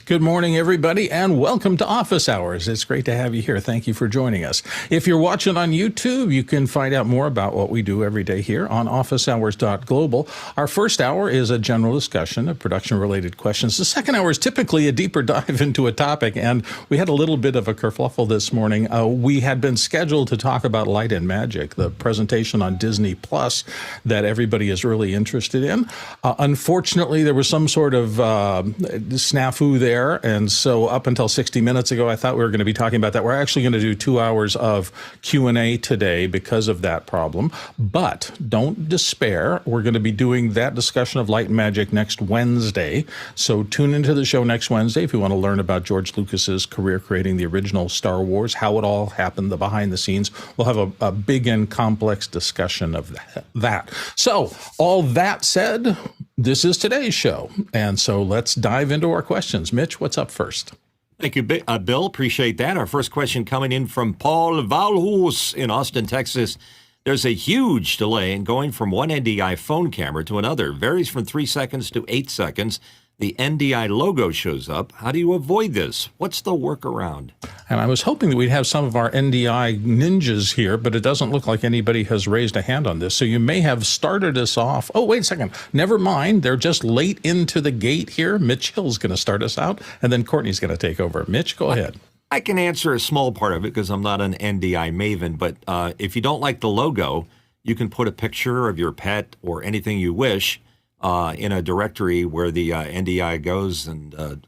Good morning, everybody, and welcome to Office Hours. It's great to have you here. Thank you for joining us. If you're watching on YouTube, you can find out more about what we do every day here on officehours.global. Our first hour is a general discussion of production-related questions. The second hour is typically a deeper dive into a topic, and we had a little bit of a kerfluffle this morning. We had been scheduled to talk about Light and Magic, the presentation on Disney Plus that everybody is really interested in. Unfortunately, there was some sort of snafu there. And so up until 60 minutes ago, I thought we were going to be talking about that. We're actually going to do 2 hours of Q&A today because of that problem. But don't despair. We're going to be doing that discussion of Light and Magic next Wednesday. So tune into the show next Wednesday if you want to learn about George Lucas's career creating the original Star Wars, how it all happened, the behind the scenes. We'll have a big and complex discussion of that. So all that said, this is today's show. And so let's dive into our questions. Mitch, what's up first? Thank you, Bill. Appreciate that. Our first question coming in from Paul Valhus in Austin, Texas. There's a huge delay in going from one NDI phone camera to another. Varies from 3 seconds to 8 seconds. The NDI logo shows up. How do you avoid this? What's the workaround? And I was hoping that we'd have some of our NDI ninjas here, but it doesn't look like anybody has raised a hand on this. So you may have started us off. Oh, wait a second. Never mind. They're just late into the gate here. Mitch Hill's going to start us out, and then Courtney's going to take over. Mitch, go ahead. I can answer a small part of it because I'm not an NDI maven, but if you don't like the logo, you can put a picture of your pet or anything you wish in a directory where the NDI goes and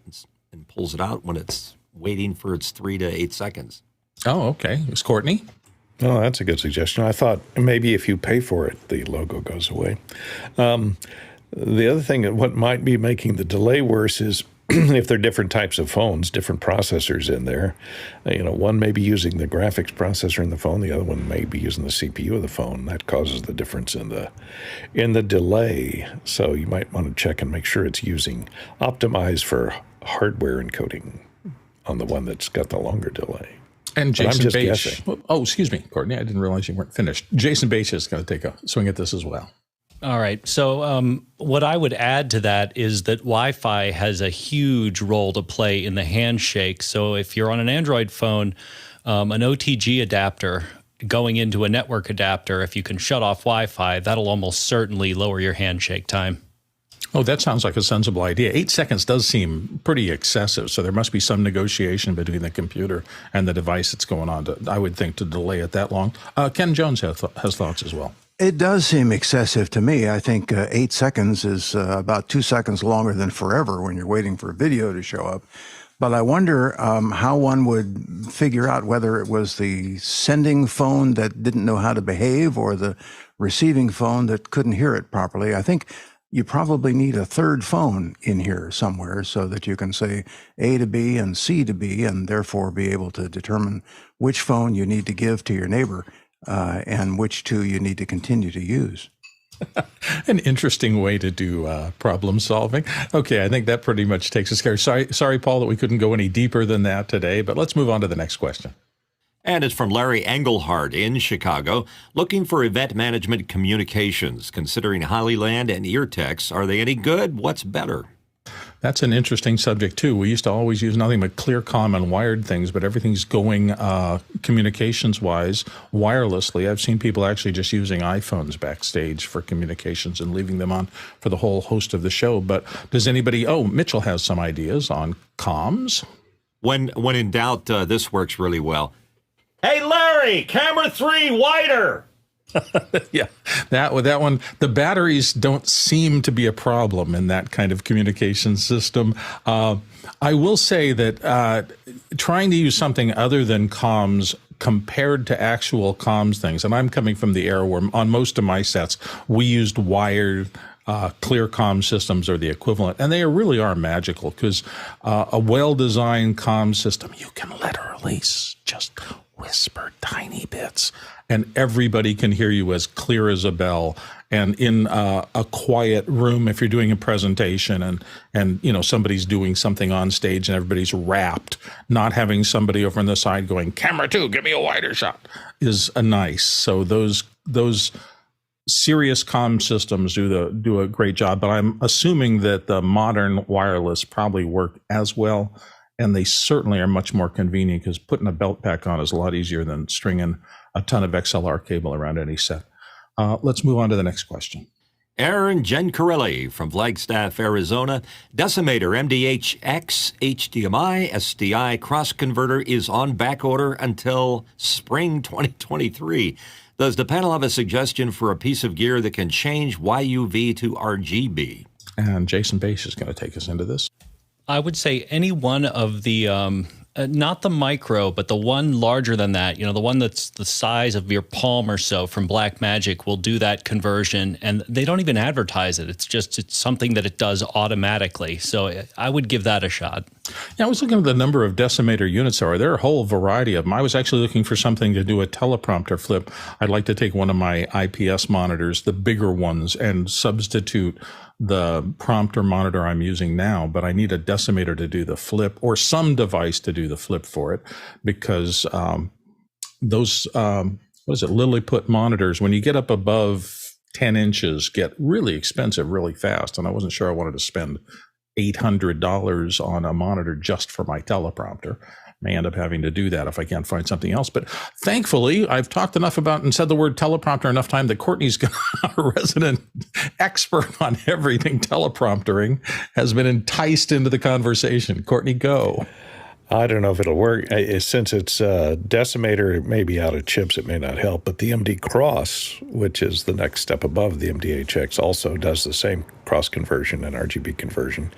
pulls it out when it's waiting for its 3 to 8 seconds. Oh, okay. It's Courtney. Oh, that's a good suggestion. I thought maybe if you pay for it, the logo goes away. The other thing, what might be making the delay worse is if there are different types of phones, different processors in there. One may be using the graphics processor in the phone, the other one may be using the CPU of the phone. That causes the difference in the delay. So you might want to check and make sure it's optimized for hardware encoding on the one that's got the longer delay. And Jason Bates. Oh, excuse me, Courtney. I didn't realize you weren't finished. Jason Bates is going to take a swing at this as well. All right. So what I would add to that is that Wi-Fi has a huge role to play in the handshake. So if you're on an Android phone, an OTG adapter going into a network adapter, if you can shut off Wi-Fi, that'll almost certainly lower your handshake time. Oh, that sounds like a sensible idea. 8 seconds does seem pretty excessive, so there must be some negotiation between the computer and the device that's going on, I would think, to delay it that long. Ken Jones has thoughts as well. It does seem excessive to me. I think 8 seconds is about 2 seconds longer than forever when you're waiting for a video to show up. But I wonder how one would figure out whether it was the sending phone that didn't know how to behave or the receiving phone that couldn't hear it properly. I think you probably need a third phone in here somewhere so that you can say A to B and C to B and therefore be able to determine which phone you need to give to your neighbor and which two you need to continue to use. An interesting way to do problem solving. Okay, I think that pretty much takes us care. Sorry, Paul, that we couldn't go any deeper than that today, but let's move on to the next question. And it's from Larry Engelhardt in Chicago, looking for event management communications. Considering HollyLand and Eartecs, are they any good? What's better? That's an interesting subject, too. We used to always use nothing but ClearComm and wired things, but everything's going communications-wise wirelessly. I've seen people actually just using iPhones backstage for communications and leaving them on for the whole host of the show. But does anybody... Oh, Mitchell has some ideas on comms. When in doubt, this works really well. Hey, Larry, camera 3 wider. Yeah, that one, the batteries don't seem to be a problem in that kind of communication system. I will say that trying to use something other than comms compared to actual comms things, and I'm coming from the era where on most of my sets, we used wired ClearComm systems or the equivalent, and they really are magical because a well-designed comm system, you can literally just whisper tiny bits and everybody can hear you as clear as a bell. And in a quiet room, if you're doing a presentation and somebody's doing something on stage and everybody's wrapped, not having somebody over on the side going, camera 2, give me a wider shot, is a nice. So those serious comm systems do a great job, but I'm assuming that the modern wireless probably work as well, and they certainly are much more convenient because putting a belt pack on is a lot easier than stringing a ton of XLR cable around any set. Let's move on to the next question. Aaron Gencarelli from Flagstaff, Arizona. Decimator MD-HX HDMI SDI Cross Converter is on back order until spring 2023. Does the panel have a suggestion for a piece of gear that can change YUV to RGB? And Jason Bache is going to take us into this. I would say any one of the, not the micro, but the one larger than that, the one that's the size of your palm or so from Blackmagic will do that conversion. And they don't even advertise it. It's something that it does automatically. So I would give that a shot. Yeah, I was looking at the number of Decimator units there are. There are a whole variety of them. I was actually looking for something to do a teleprompter flip. I'd like to take one of my IPS monitors, the bigger ones, and substitute the prompter monitor I'm using now, but I need a Decimator to do the flip or some device to do the flip for it because those, Lilliput monitors, when you get up above 10 inches, get really expensive really fast. And I wasn't sure I wanted to spend $800 on a monitor just for my teleprompter. May end up having to do that if I can't find something else. But thankfully, I've talked enough about and said the word teleprompter enough time that Courtney's a resident expert on everything telepromptering, has been enticed into the conversation. Courtney, go. I don't know if it'll work. Since it's Decimator, it may be out of chips, it may not help. But the MD Cross, which is the next step above the MD-HX, also does the same cross conversion and RGB conversion.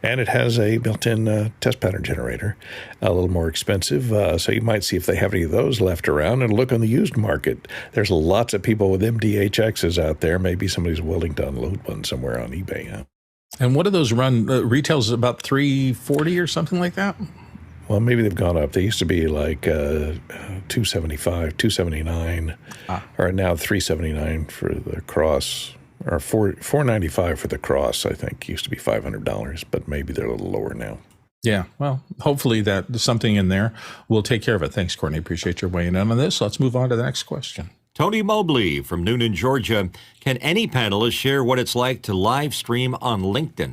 And it has a built-in test pattern generator, a little more expensive. So you might see if they have any of those left around and look on the used market. There's lots of people with MD-HXs out there. Maybe somebody's willing to unload one somewhere on eBay. Yeah. And what do those run? Retails about $340 or something like that? Well, maybe they've gone up. They used to be like $275, $279, or now $379 for the Cross, or $495 for the Cross. I think used to be $500, but maybe they're a little lower now. Yeah, well, hopefully that something in there will take care of it. Thanks, Courtney. Appreciate your weighing in on this. Let's move on to the next question. Tony Mobley from Noonan, Georgia. Can any panelist share what it's like to live stream on LinkedIn?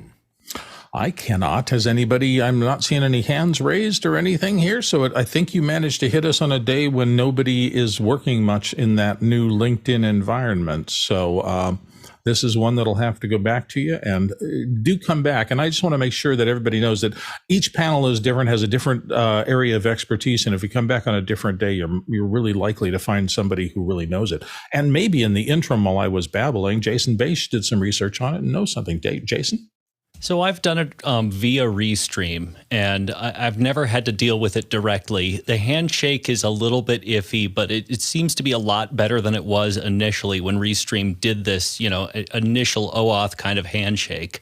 I cannot. Has anybody? I'm not seeing any hands raised or anything here. So I think you managed to hit us on a day when nobody is working much in that new LinkedIn environment. So this is one that'll have to go back to you, and do come back. And I just want to make sure that everybody knows that each panel is different, has a different area of expertise. And if you come back on a different day, you're really likely to find somebody who really knows it. And maybe in the interim, while I was babbling, Jason Bache did some research on it and knows something. Jason? So I've done it via Restream, and I've never had to deal with it directly. The handshake is a little bit iffy, but it seems to be a lot better than it was initially when Restream did this, initial OAuth kind of handshake.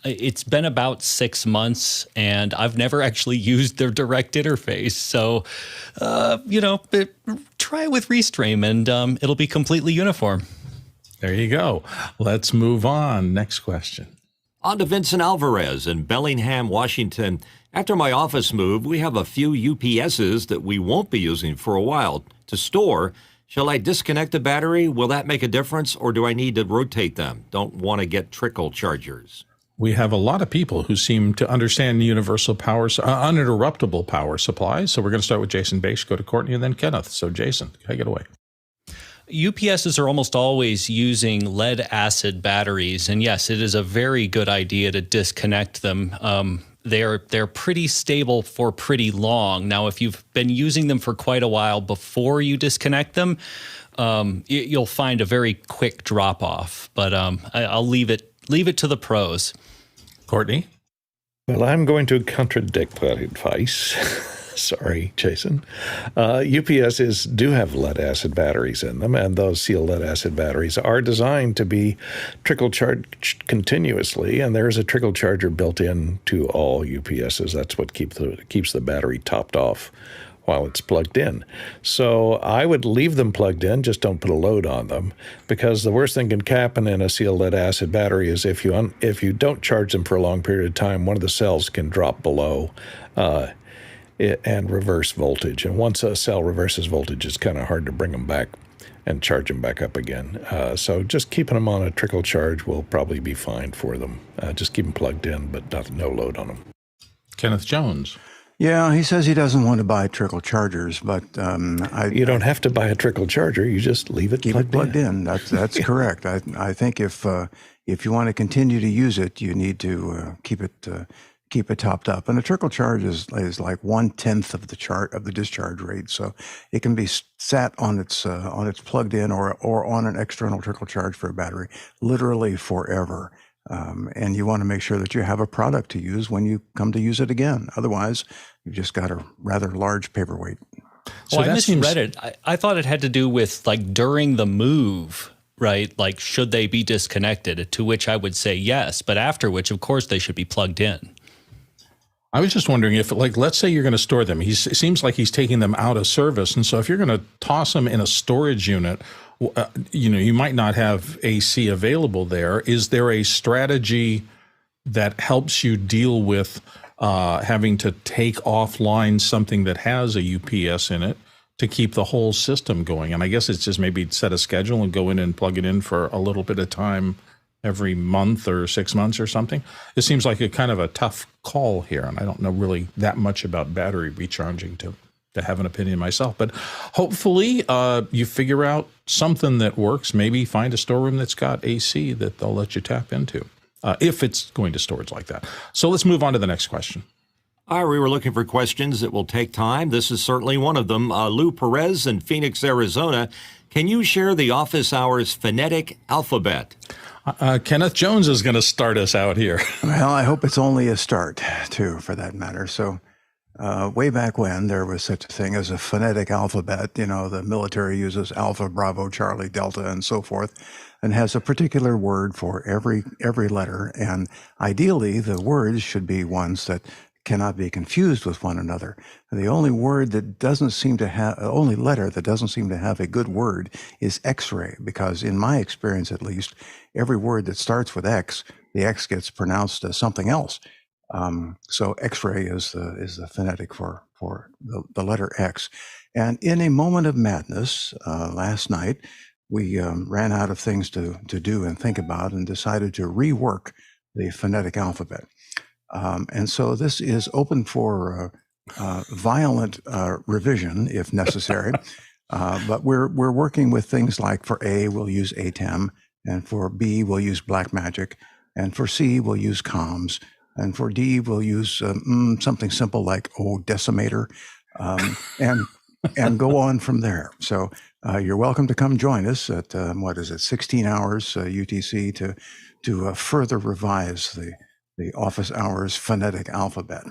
It's been about 6 months, and I've never actually used their direct interface. So, try it with Restream, and it'll be completely uniform. There you go. Let's move on. Next question. On to Vincent Alvarez in Bellingham, Washington. After my office move, we have a few UPSs that we won't be using for a while to store. Shall I disconnect the battery? Will that make a difference, or do I need to rotate them? Don't want to get trickle chargers. We have a lot of people who seem to understand universal power, uninterruptible power supplies. So we're going to start with Jason Bache, go to Courtney, and then Kenneth. So Jason, take it away. UPSs are almost always using lead-acid batteries, and yes, it is a very good idea to disconnect them. They're pretty stable for pretty long. Now, if you've been using them for quite a while before you disconnect them, you'll find a very quick drop-off. But I'll leave it to the pros. Courtney? Well, I'm going to contradict that advice. Sorry, Jason. UPSs do have lead-acid batteries in them, and those sealed lead-acid batteries are designed to be trickle charged continuously, and there's a trickle charger built in to all UPSs. That's what keeps the battery topped off while it's plugged in. So I would leave them plugged in, just don't put a load on them, because the worst thing can happen in a sealed lead-acid battery is if you don't charge them for a long period of time, one of the cells can drop below and reverse voltage. And once a cell reverses voltage, it's kind of hard to bring them back and charge them back up again. So just keeping them on a trickle charge will probably be fine for them. Just keep them plugged in, but no load on them. Kenneth Jones. Yeah, he says he doesn't want to buy trickle chargers, but You don't have to buy a trickle charger. You just leave it plugged in. That's correct. I think if you want to continue to use it, you need to keep it topped up. And a trickle charge is like 1/10 of the discharge rate, so it can be sat on its plugged in or on an external trickle charge for a battery literally forever. And you want to make sure that you have a product to use when you come to use it again. Otherwise, you've just got a rather large paperweight. So I misread it. I thought it had to do with like during the move, right? Like, should they be disconnected? To which I would say yes, but after which, of course, they should be plugged in. I was just wondering if, like, let's say you're going to store them. It seems like he's taking them out of service. And so if you're going to toss them in a storage unit, you might not have AC available there. Is there a strategy that helps you deal with having to take offline something that has a UPS in it to keep the whole system going? And I guess it's just maybe set a schedule and go in and plug it in for a little bit of time every month or 6 months or something. It seems like a kind of a tough call here, and I don't know really that much about battery recharging to have an opinion myself. But hopefully you figure out something that works. Maybe find a storeroom that's got AC that they'll let you tap into, if it's going to storage like that. So let's move on to the next question. All right, we were looking for questions that will take time. This is certainly one of them. Lou Perez in Phoenix, Arizona. Can you share the office hours phonetic alphabet? Kenneth Jones is going to start us out here. Well, I hope it's only a start, too, for that matter. So way back when, there was such a thing as a phonetic alphabet. The military uses Alpha, Bravo, Charlie, Delta, and so forth, and has a particular word for every letter. And ideally, the words should be ones that cannot be confused with one another. The only letter that doesn't seem to have a good word is X-ray, because in my experience, at least, every word that starts with X, the X gets pronounced as something else. So X-ray is the phonetic for the letter X. And in a moment of madness last night, we ran out of things to do and think about, and decided to rework the phonetic alphabet. And so this is open for violent revision if necessary. But we're working with things like, for A, we'll use ATEM, and for B, we'll use Blackmagic, and for C, we'll use comms, and for D, we'll use something simple like Decimator, and go on from there. So you're welcome to come join us at 16 hours UTC to further revise the office hours phonetic alphabet.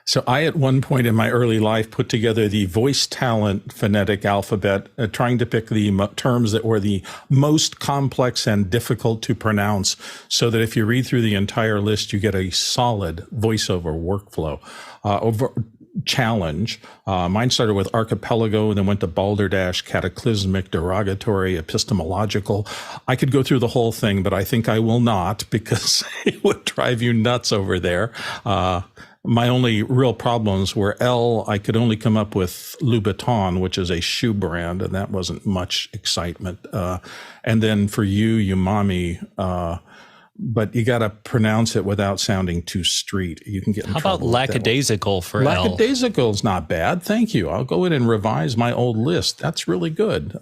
So I, at one point in my early life, put together the voice talent phonetic alphabet, trying to pick the terms that were the most complex and difficult to pronounce, so that if you read through the entire list, you get a solid voiceover workflow. Challenge. Mine started with archipelago and then went to balderdash, cataclysmic, derogatory, epistemological. I could go through the whole thing, but I think I will not, because it would drive you nuts over there. My only real problems were L. I could only come up with Louboutin, which is a shoe brand, and that wasn't much excitement. And then for you, umami, but you got to pronounce it without sounding too street. You can get in trouble. How about lackadaisical for L? Lackadaisical is not bad. Thank you. I'll go in and revise my old list. That's really good.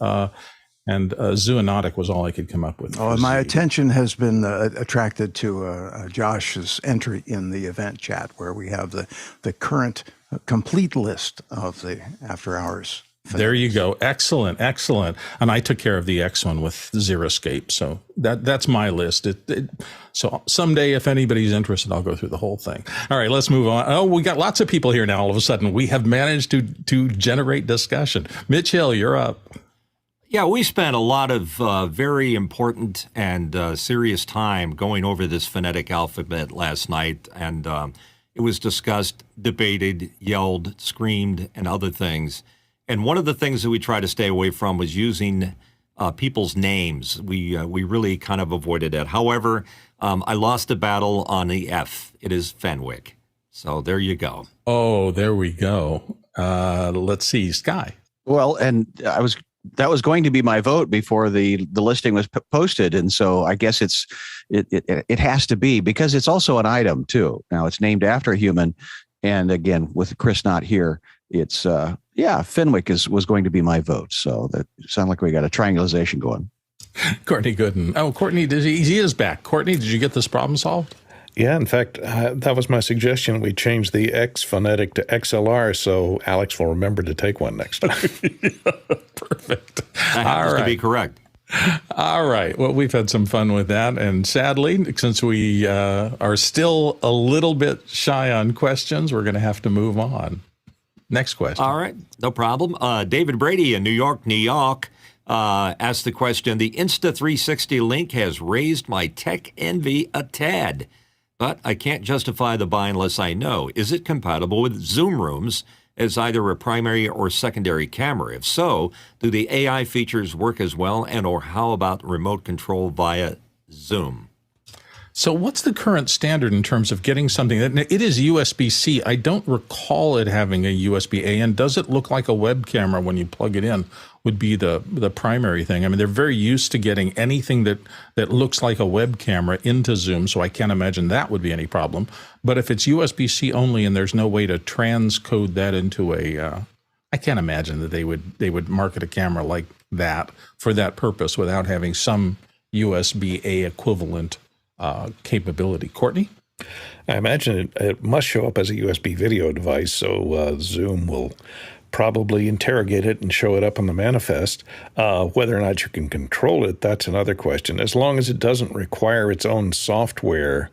And zoonotic was all I could come up with. Oh, and my attention has been attracted to Josh's entry in the event chat, where we have the current complete list of the after hours. There you go. Excellent, excellent. And I took care of the X one with Xeriscape. So that's my list. So someday, if anybody's interested, I'll go through the whole thing. All right, let's move on. Oh, we got lots of people here now. All of a sudden, we have managed to generate discussion. Mitch Hill, you're up. Yeah, we spent a lot of very important and serious time going over this phonetic alphabet last night, and it was discussed, debated, yelled, screamed, and other things. And one of the things that we try to stay away from was using people's names. We really kind of avoided that. However, I lost a battle on the F. It is Fenwick. So there you go. Oh, there we go. Let's see, Sky. Well, and I was that was going to be my vote before the listing was posted, and so I guess it has to be, because it's also an item too. Now it's named after a human, and again, with Chris not here, it's Fenwick was going to be my vote. So that sounds like we got a triangulation going. Courtney Gooden. Oh, Courtney, he is back. Courtney, did you get this problem solved? Yeah, in fact, that was my suggestion. We change the X phonetic to XLR, so Alex will remember to take one next time. Perfect. That happens to be correct. All right. Well, we've had some fun with that. And sadly, since we are still a little bit shy on questions, we're going to have to move on. Next question. All right. No problem. David Brady in New York, asked the question, the Insta360 Link has raised my tech envy a tad, but I can't justify the buy unless I know. Is it compatible with Zoom rooms as either a primary or secondary camera? If so, do the AI features work as well, and or how about remote control via Zoom? So what's the current standard in terms of getting something that it is USB-C? I don't recall it having a USB-A, and does it look like a web camera when you plug it in would be the primary thing. I mean, they're very used to getting anything that looks like a web camera into Zoom, so I can't imagine that would be any problem. But if it's USB-C only and there's no way to transcode that into I can't imagine that they would market a camera like that for that purpose without having some USB-A equivalent capability. Courtney? I imagine it must show up as a USB video device, so Zoom will probably interrogate it and show it up on the manifest. Whether or not you can control it, that's another question. As long as it doesn't require its own software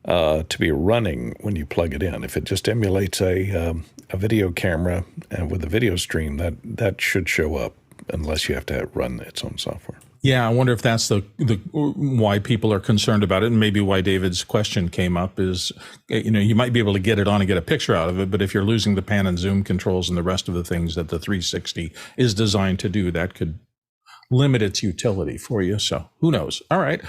to be running when you plug it in. If it just emulates a video camera with a video stream, that should show up unless you have to run its own software. Yeah, I wonder if that's the why people are concerned about it, and maybe why David's question came up is, you might be able to get it on and get a picture out of it, but if you're losing the pan and zoom controls and the rest of the things that the 360 is designed to do, that could limit its utility for you. So who knows? All right.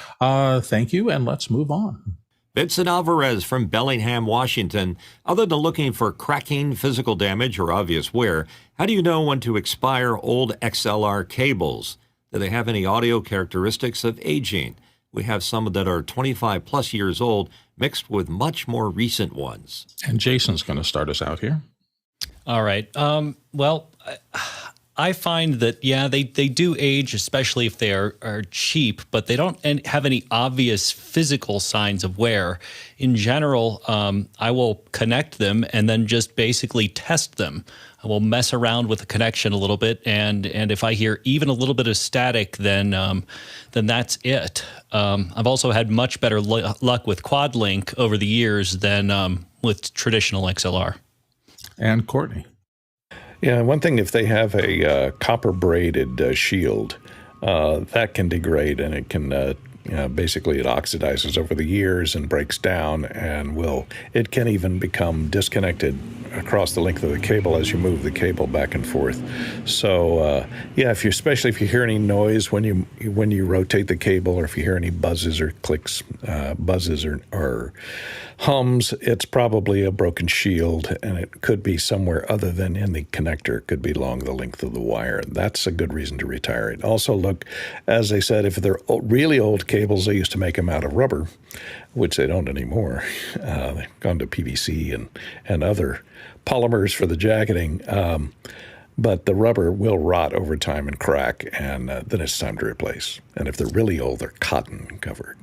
Thank you, and let's move on. Vincent Alvarez from Bellingham, Washington. Other than looking for cracking, physical damage, or obvious wear, how do you know when to expire old XLR cables? Do they have any audio characteristics of aging? We have some that are 25 plus years old mixed with much more recent ones. And Jason's going to start us out here. All right. Well, I find that, they do age, especially if they are cheap, but they don't have any obvious physical signs of wear. In general, I will connect them and then just basically test them. I will mess around with the connection a little bit, and if I hear even a little bit of static, then that's it. I've also had much better luck with Quad Link over the years than with traditional XLR. And Courtney. Yeah, one thing, if they have a copper braided shield, that can degrade, and it can basically it oxidizes over the years and breaks down, and it can even become disconnected across the length of the cable as you move the cable back and forth. So especially if you hear any noise when you rotate the cable, or if you hear any buzzes or clicks, or hums, it's probably a broken shield, and it could be somewhere other than in the connector. It could be along the length of the wire. That's a good reason to retire it. Also, look, as they said, if they're really old cables, they used to make them out of rubber, which they don't anymore. They've gone to PVC and other polymers for the jacketing. But the rubber will rot over time and crack, and then it's time to replace. And if they're really old, they're cotton covered.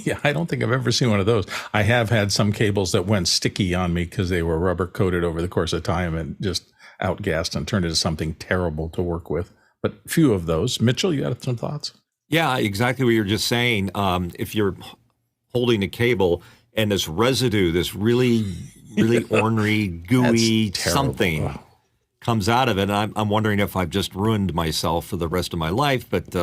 Yeah, I don't think I've ever seen one of those. I have had some cables that went sticky on me because they were rubber coated over the course of time and just outgassed and turned into something terrible to work with. But few of those. Mitchell, you had some thoughts? Yeah, exactly what you're just saying. If you're holding a cable and this residue, this really ornery, gooey something comes out of it, and I'm wondering if I've just ruined myself for the rest of my life, but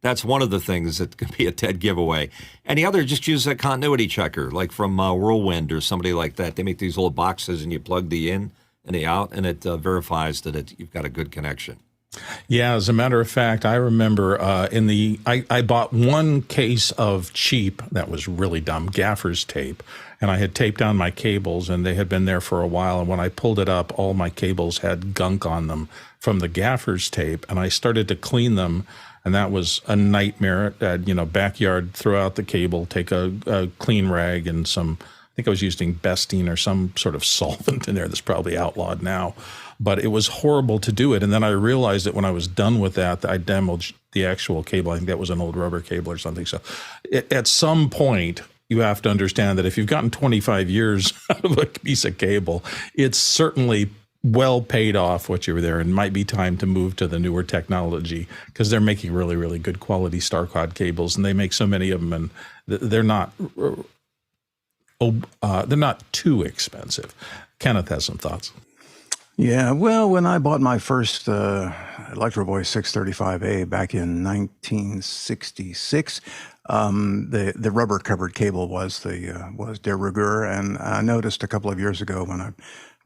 that's one of the things that could be a dead giveaway. And the other, just use a continuity checker, like from Whirlwind or somebody like that. They make these little boxes, and you plug the in and the out, and it verifies that you've got a good connection. Yeah, as a matter of fact, I remember I bought one case of cheap, that was really dumb, gaffer's tape, and I had taped down my cables, and they had been there for a while. And when I pulled it up, all my cables had gunk on them from the gaffer's tape, and I started to clean them, and that was a nightmare. Backyard, throw out the cable, take a clean rag and some, I think I was using Bestine or some sort of solvent in there that's probably outlawed now. But it was horrible to do it. And then I realized that when I was done with that, I damaged the actual cable. I think that was an old rubber cable or something. So at some point, you have to understand that if you've gotten 25 years out of a piece of cable, it's certainly well paid off what you were there, and might be time to move to the newer technology, because they're making really, really good quality StarCod cables, and they make so many of them, and they're not too expensive. Kenneth has some thoughts. Yeah, well, when I bought my first Electro Voice 635A back in 1966, the rubber covered cable was de rigueur, and I noticed a couple of years ago when I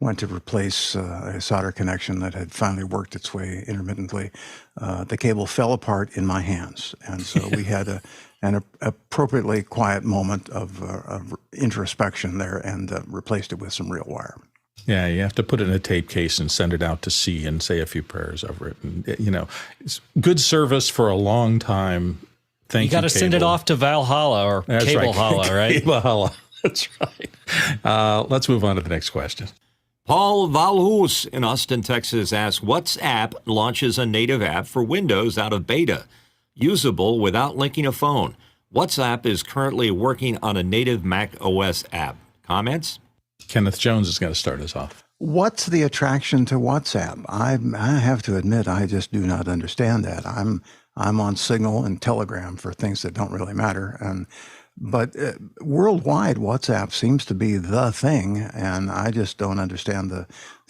went to replace a solder connection that had finally worked its way intermittently, the cable fell apart in my hands, and so we had an appropriately quiet moment of introspection there, and replaced it with some real wire. Yeah, you have to put it in a tape case and send it out to sea and say a few prayers over it. And, it's good service for a long time. Thank you. You got to send it off to Valhalla or Cable Holla, right? Cable Holla. That's right. Let's move on to the next question. Paul Valhus in Austin, Texas asks, WhatsApp launches a native app for Windows out of beta, usable without linking a phone. WhatsApp is currently working on a native macOS app. Comments? Kenneth Jones is going to start us off. What's the attraction to WhatsApp? I have to admit, I just do not understand that. I'm on Signal and Telegram for things that don't really matter, but worldwide, WhatsApp seems to be the thing, and I just don't understand the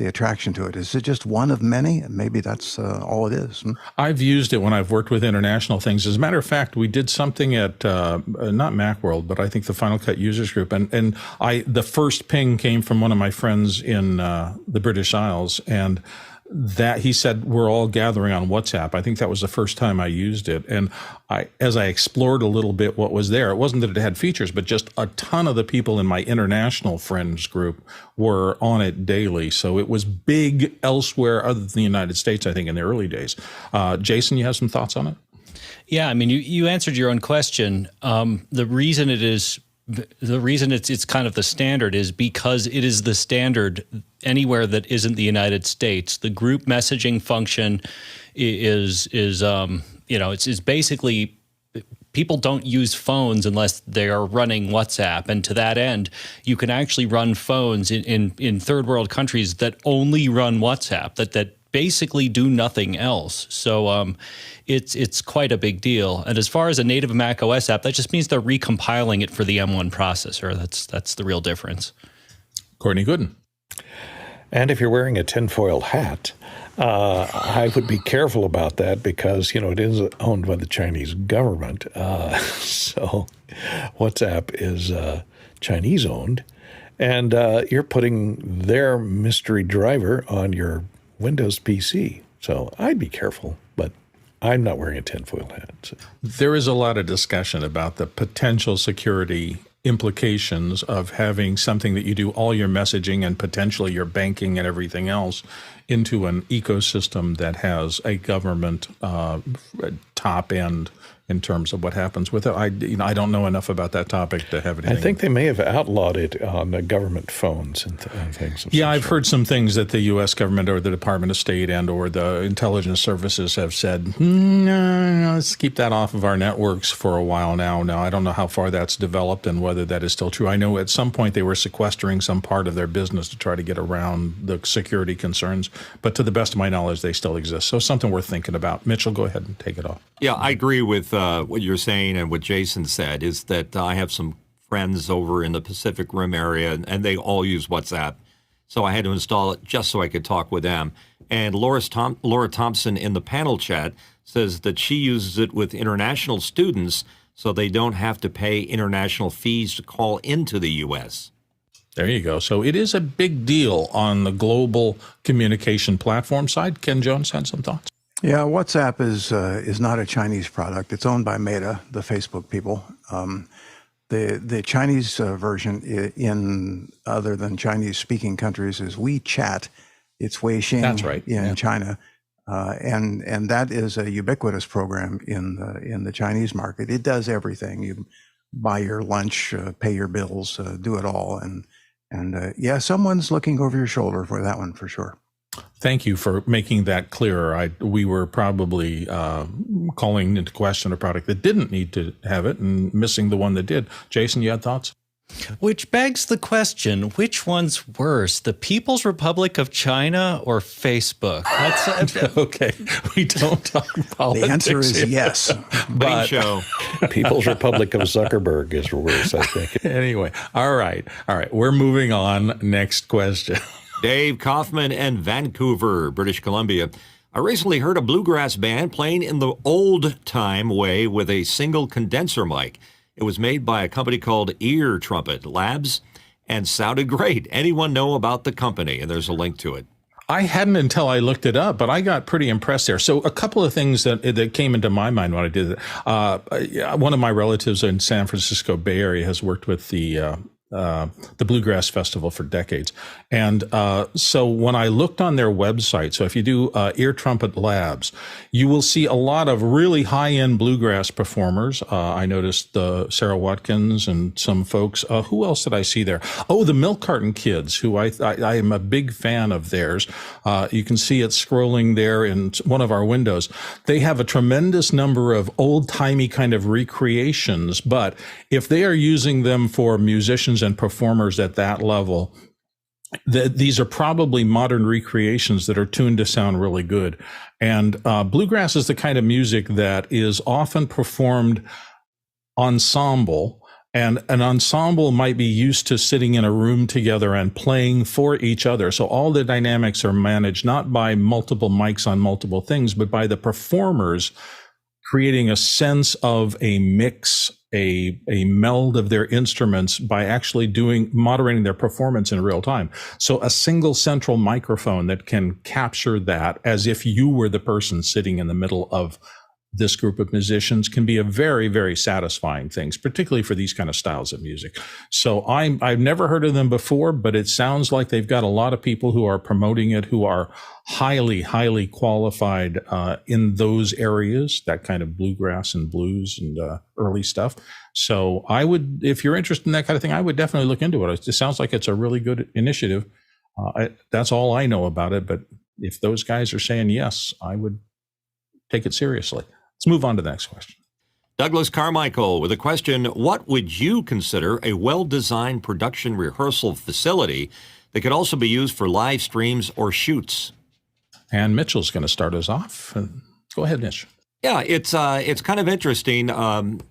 attraction to it. Is it just one of many? Maybe that's all it is. I've used it when I've worked with international things. As a matter of fact, we did something at not Macworld, but I think the Final Cut Users Group, and the first ping came from one of my friends in the British Isles, and that he said we're all gathering on WhatsApp. I think that was the first time I used it. And as I explored a little bit what was there, it wasn't that it had features, but just a ton of the people in my international friends group were on it daily. So it was big elsewhere other than the United States, I think, in the early days. Jason, you have some thoughts on it? Yeah, I mean, you answered your own question. The reason it's kind of the standard is because it is the standard anywhere that isn't the United States. The group messaging function is basically, people don't use phones unless they are running WhatsApp. And to that end, you can actually run phones in third world countries that only run WhatsApp, that basically do nothing else. So it's quite a big deal. And as far as a native macOS app, that just means they're recompiling it for the M1 processor. That's the real difference. Courtney Gooden. And if you're wearing a tinfoil hat, I would be careful about that because, it is owned by the Chinese government. So WhatsApp is Chinese owned, and you're putting their mystery driver on your Windows PC. So I'd be careful, but I'm not wearing a tinfoil hat. So. There is a lot of discussion about the potential security implications of having something that you do all your messaging and potentially your banking and everything else into an ecosystem that has a government top end in terms of what happens with it. I don't know enough about that topic to have anything. I think they may have outlawed it on government phones and things. Yeah, I've heard some things that the U.S. government or the Department of State and or the intelligence services have said, no, let's keep that off of our networks for a while now. Now, I don't know how far that's developed and whether that is still true. I know at some point they were sequestering some part of their business to try to get around the security concerns, but to the best of my knowledge, they still exist. So something worth thinking about. Mitchell, go ahead and take it off. Yeah, I agree with what you're saying and what Jason said is that I have some friends over in the Pacific Rim area, and they all use WhatsApp. So I had to install it just so I could talk with them. And Laura Thompson in the panel chat says that she uses it with international students so they don't have to pay international fees to call into the U.S. There you go. So it is a big deal on the global communication platform side. Ken Jones had some thoughts. Yeah, WhatsApp is not a Chinese product. It's owned by Meta, the Facebook people. The Chinese version in other than Chinese speaking countries is WeChat. It's Weixin. That's right. In China. And that is a ubiquitous program in the Chinese market. It does everything. You buy your lunch, pay your bills, do it all. And yeah, someone's looking over your shoulder for that one for sure. Thank you for making that clearer. We were probably calling into question a product that didn't need to have it and missing the one that did. Jason, you had thoughts? Which begs the question, which one's worse, the People's Republic of China or Facebook? Okay, we don't talk politics. The answer is here. Yes. But show. People's Republic of Zuckerberg is worse, I think. Anyway, all right. We're moving on. Next question. Dave Kaufman and Vancouver, British Columbia. I recently heard a bluegrass band playing in the old-time way with a single condenser mic. It was made by a company called Ear Trumpet Labs and sounded great. Anyone know about the company? And there's a link to it. I hadn't until I looked it up, but I got pretty impressed there. So a couple of things that came into my mind when I did it. One of my relatives in San Francisco Bay Area has worked with the Bluegrass Festival for decades. And so when I looked on their website, so if you do Ear Trumpet Labs, you will see a lot of really high-end bluegrass performers. I noticed Sarah Watkins and some folks. Who else did I see there? Oh, the Milk Carton Kids, who I am a big fan of theirs. You can see it scrolling there in one of our windows. They have a tremendous number of old-timey kind of recreations, but if they are using them for musicians and performers at that level, these are probably modern recreations that are tuned to sound really good. And bluegrass is the kind of music that is often performed ensemble, and an ensemble might be used to sitting in a room together and playing for each other. So all the dynamics are managed not by multiple mics on multiple things, but by the performers creating a sense of a mix, a meld of their instruments by actually moderating their performance in real time. So a single central microphone that can capture that as if you were the person sitting in the middle of this group of musicians can be a very, very satisfying thing, particularly for these kind of styles of music. So I've never heard of them before, but it sounds like they've got a lot of people who are promoting it, who are highly, highly qualified in those areas, that kind of bluegrass and blues and early stuff. So I would, if you're interested in that kind of thing, I would definitely look into it. It sounds like it's a really good initiative. That's all I know about it. But if those guys are saying yes, I would take it seriously. Let's move on to the next question. Douglas Carmichael with a question, what would you consider a well-designed production rehearsal facility that could also be used for live streams or shoots? And Mitchell's going to start us off. Go ahead, Mitch. Yeah, it's kind of interesting.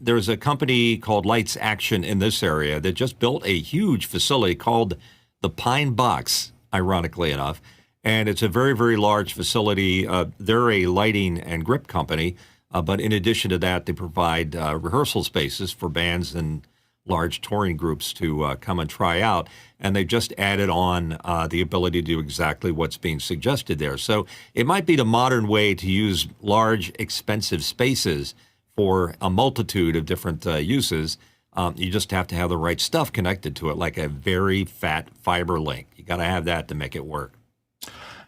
There's a company called Lights Action in this area that just built a huge facility called the Pine Box, ironically enough. And it's a very, very large facility. They're a lighting and grip company. But in addition to that, they provide rehearsal spaces for bands and large touring groups to come and try out. And they've just added on the ability to do exactly what's being suggested there. So it might be the modern way to use large, expensive spaces for a multitude of different uses. You just have to have the right stuff connected to it, like a very fat fiber link. You got to have that to make it work.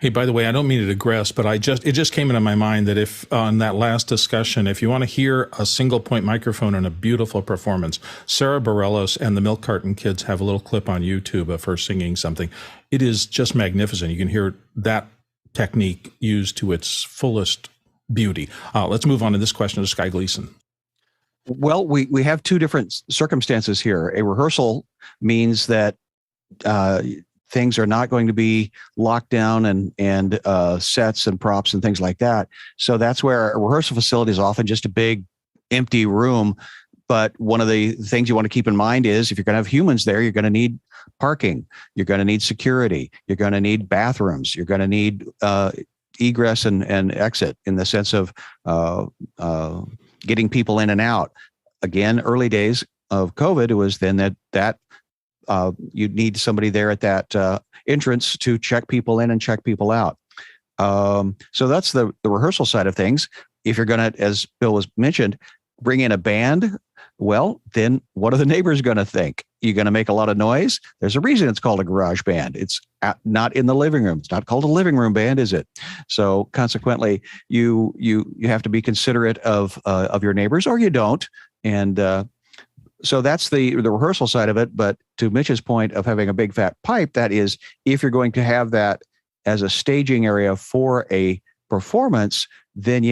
Hey, by the way, I don't mean to digress, but it just came into my mind that if on that last discussion, if you want to hear a single point microphone and a beautiful performance, Sarah Bareilles and the Milk Carton Kids have a little clip on YouTube of her singing something. It is just magnificent. You can hear that technique used to its fullest beauty. Let's move on to this question of Sky Gleason. Well, we have two different circumstances here. A rehearsal means that things are not going to be locked down and sets and props and things like that. So that's where a rehearsal facility is often just a big empty room. But one of the things you want to keep in mind is if you're going to have humans there, you're going to need parking. You're going to need security. You're going to need bathrooms. You're going to need egress and exit in the sense of getting people in and out. Again, early days of COVID, it was then that you'd need somebody there at that entrance to check people in and check people out. So that's the rehearsal side of things. If you're going to, as Bill was mentioned, bring in a band, Well, then what are the neighbors going to think? You're going to make a lot of noise? There's a reason it's called a garage band. It's not in the living room. It's not called a living room band, is it? So consequently, you have to be considerate of your neighbors, or you don't. And so that's the rehearsal side of it. But to Mitch's point of having a big fat pipe, that is, if you're going to have that as a staging area for a performance, then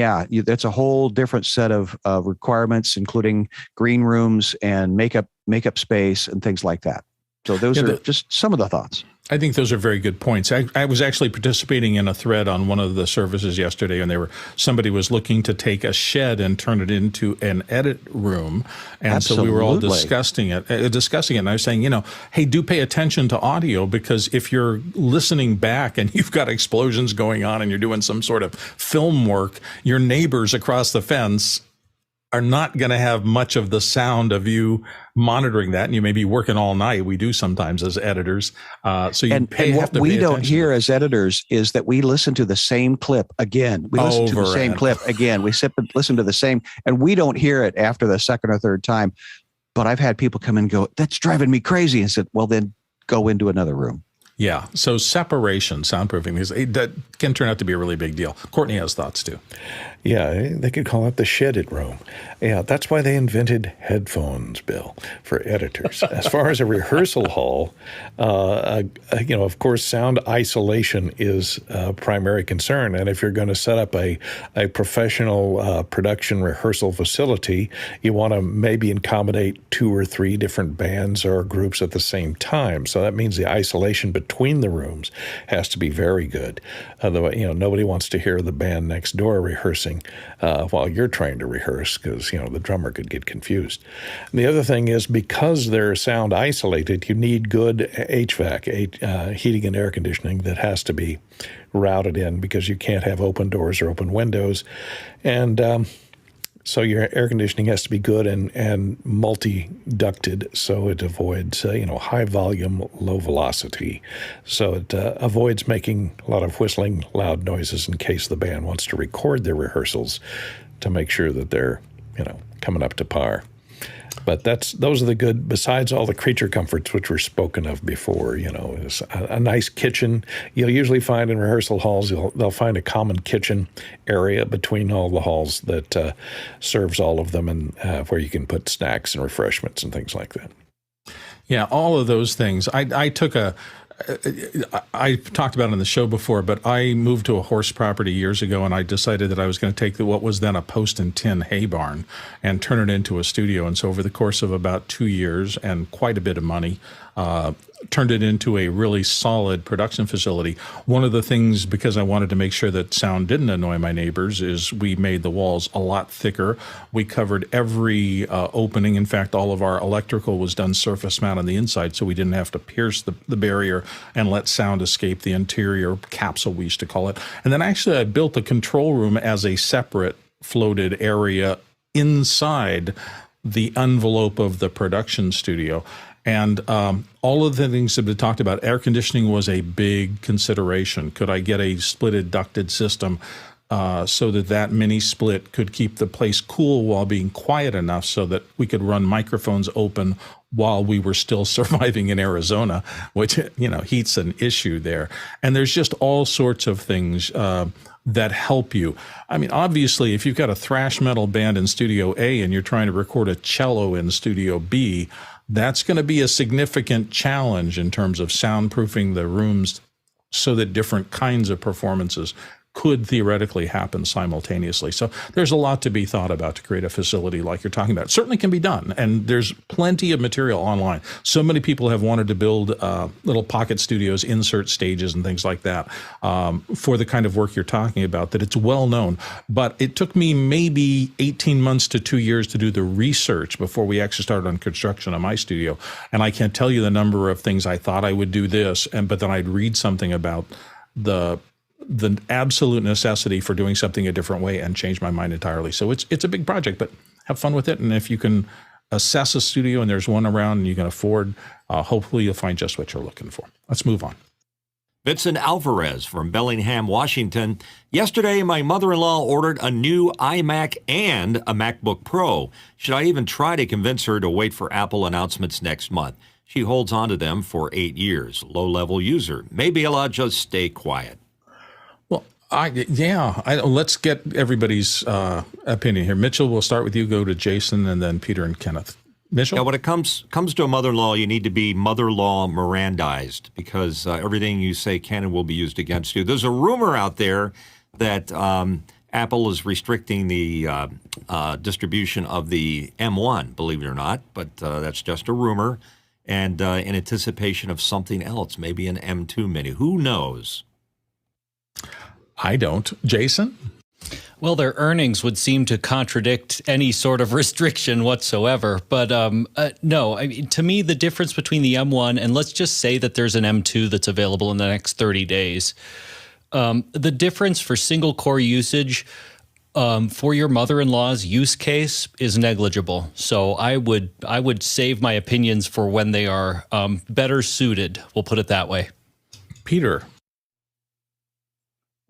that's a whole different set of requirements, including green rooms and makeup space and things like that. So those are just some of the thoughts. I think those are very good points. I was actually participating in a thread on one of the services yesterday, and somebody was looking to take a shed and turn it into an edit room. And Absolutely. So we were all discussing it. And I was saying, hey, do pay attention to audio, because if you're listening back and you've got explosions going on and you're doing some sort of film work, your neighbors across the fence are not going to have much of the sound of you monitoring that, and you may be working all night. We do sometimes as editors. So you and what we don't hear as editors is that we listen to the same clip again. We listen to the same clip again. We listen to the same, and we don't hear it after the second or third time. But I've had people come and go, "That's driving me crazy," and said, "Well, then go into another room." Yeah. So separation, soundproofing, that can turn out to be a really big deal. Courtney has thoughts too. Yeah, they could call it the shedded room. Yeah, that's why they invented headphones, Bill, for editors. As far as a rehearsal hall, of course, sound isolation is a primary concern. And if you're going to set up a professional production rehearsal facility, you want to maybe accommodate 2 or 3 different bands or groups at the same time. So that means the isolation between the rooms has to be very good. Otherwise, nobody wants to hear the band next door rehearsing while you're trying to rehearse, because the drummer could get confused. And the other thing is, because they're sound isolated, you need good HVAC, heating and air conditioning, that has to be routed in, because you can't have open doors or open windows. And so your air conditioning has to be good and multi-ducted, so it avoids high volume, low velocity. So it avoids making a lot of whistling, loud noises in case the band wants to record their rehearsals to make sure that they're coming up to par. But those are the good, besides all the creature comforts which were spoken of before. Is a nice kitchen. You'll usually find in rehearsal halls, they'll find a common kitchen area between all the halls that serves all of them, and where you can put snacks and refreshments and things like that. Yeah, all of those things. I talked about it on the show before, but I moved to a horse property years ago, and I decided that I was going to take what was then a post and tin hay barn and turn it into a studio. And so over the course of about 2 years and quite a bit of money, turned it into a really solid production facility. One of the things, because I wanted to make sure that sound didn't annoy my neighbors, is we made the walls a lot thicker. We covered every opening. In fact, all of our electrical was done surface mount on the inside, so we didn't have to pierce the barrier and let sound escape the interior capsule, we used to call it. And then actually I built the control room as a separate floated area inside the envelope of the production studio. And all of the things that have been talked about, air conditioning was a big consideration. Could I get a splitted ducted system so that mini split could keep the place cool while being quiet enough so that we could run microphones open while we were still surviving in Arizona, which, heat's an issue there. And there's just all sorts of things that help you. I mean, obviously, if you've got a thrash metal band in Studio A and you're trying to record a cello in Studio B, that's going to be a significant challenge in terms of soundproofing the rooms so that different kinds of performances could theoretically happen simultaneously. So there's a lot to be thought about to create a facility like you're talking about. It certainly can be done, and there's plenty of material online. So many people have wanted to build little pocket studios, insert stages and things like that for the kind of work you're talking about, that it's well known. But it took me maybe 18 months to 2 years to do the research before we actually started on construction of my studio. And I can't tell you the number of things I thought I would do this, but then I'd read something about the absolute necessity for doing something a different way and change my mind entirely. So it's a big project, but have fun with it. And if you can assess a studio and there's one around and you can afford, hopefully you'll find just what you're looking for. Let's move on. Vincent Alvarez from Bellingham, Washington. Yesterday, my mother-in-law ordered a new iMac and a MacBook Pro. Should I even try to convince her to wait for Apple announcements next month? She holds on to them for 8 years. Low-level user. Maybe I'll just stay quiet. Well, let's get everybody's opinion here. Mitchell, we'll start with you, go to Jason, and then Peter and Kenneth. Mitchell? Yeah, when it comes to a mother-in-law, you need to be mother-in-law Mirandized, because everything you say can and will be used against you. There's a rumor out there that Apple is restricting the distribution of the M1, believe it or not, but that's just a rumor, and in anticipation of something else, maybe an M2 Mini. Who knows? I don't. Jason? Well, their earnings would seem to contradict any sort of restriction whatsoever. But no, I mean, to me, the difference between the M1 and let's just say that there's an M2 that's available in the next 30 days, the difference for single core usage for your mother-in-law's use case is negligible. So I would save my opinions for when they are better suited. We'll put it that way. Peter?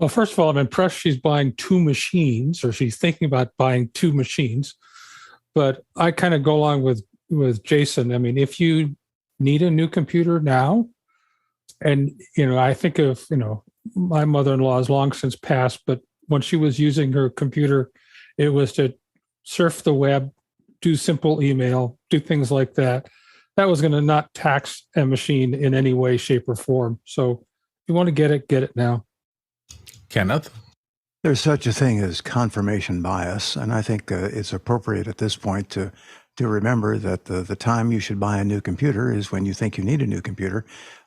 Well, first of all, I'm impressed she's buying 2 machines, or she's thinking about buying 2 machines. But I kind of go along with Jason. I mean, if you need a new computer now, and, I think of, my mother-in-law has long since passed, but when she was using her computer, it was to surf the web, do simple email, do things like that. That was going to not tax a machine in any way, shape, or form. So if you want to get it now. Kenneth? There's such a thing as confirmation bias, and I think it's appropriate at this point to remember that the time you should buy a new computer is when you think you need a new computer,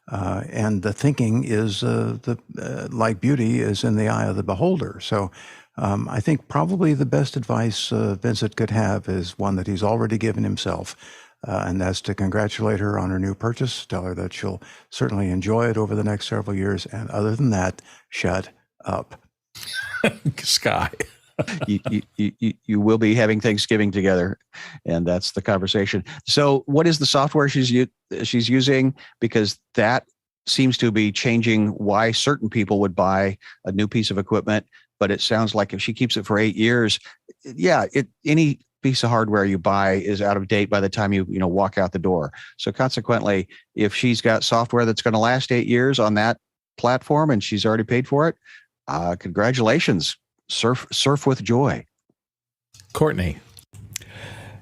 and the thinking is like beauty is in the eye of the beholder. So I think probably the best advice Vincent could have is one that he's already given himself, and that's to congratulate her on her new purchase, tell her that she'll certainly enjoy it over the next several years, and other than that, shut up. Sky. you will be having Thanksgiving together, and that's the conversation. So what is the software she's using? Because that seems to be changing why certain people would buy a new piece of equipment. But it sounds like if she keeps it for 8 years, any piece of hardware you buy is out of date by the time you walk out the door. So consequently, if she's got software that's going to last 8 years on that platform and she's already paid for it, congratulations. Surf with joy. Courtney?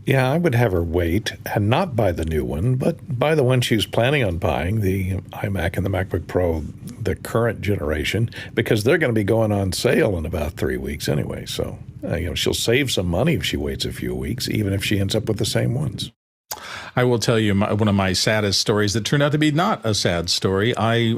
Yeah, I would have her wait and not buy the new one, but buy the one she was planning on buying, the iMac and the MacBook Pro, the current generation, because they're going to be going on sale in about 3 weeks anyway. So, she'll save some money if she waits a few weeks, even if she ends up with the same ones. I will tell you one of my saddest stories that turned out to be not a sad story. I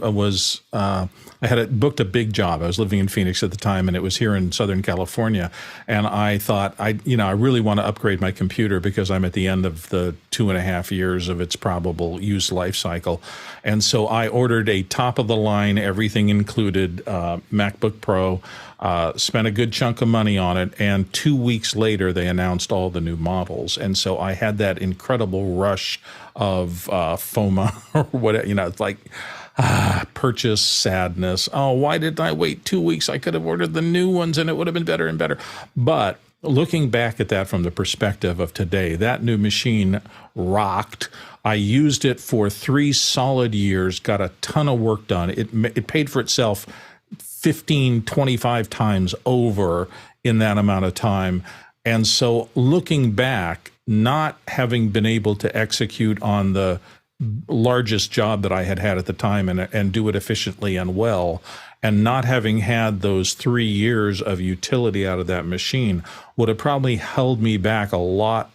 had booked a big job. I was living in Phoenix at the time, and it was here in Southern California. And I thought, I really want to upgrade my computer because I'm at the end of the 2.5 years of its probable use life cycle. And so I ordered a top-of-the-line, everything included, MacBook Pro, spent a good chunk of money on it, and 2 weeks later, they announced all the new models. And so I had that incredible rush of FOMA, or whatever, it's like, purchase sadness. Oh, why did I wait 2 weeks? I could have ordered the new ones and it would have been better and better. But looking back at that from the perspective of today, that new machine rocked. I used it for 3 solid years, got a ton of work done. It paid for itself 15, 25 times over in that amount of time. And so looking back, not having been able to execute on the largest job that I had at the time and do it efficiently and well, and not having had those 3 years of utility out of that machine would have probably held me back a lot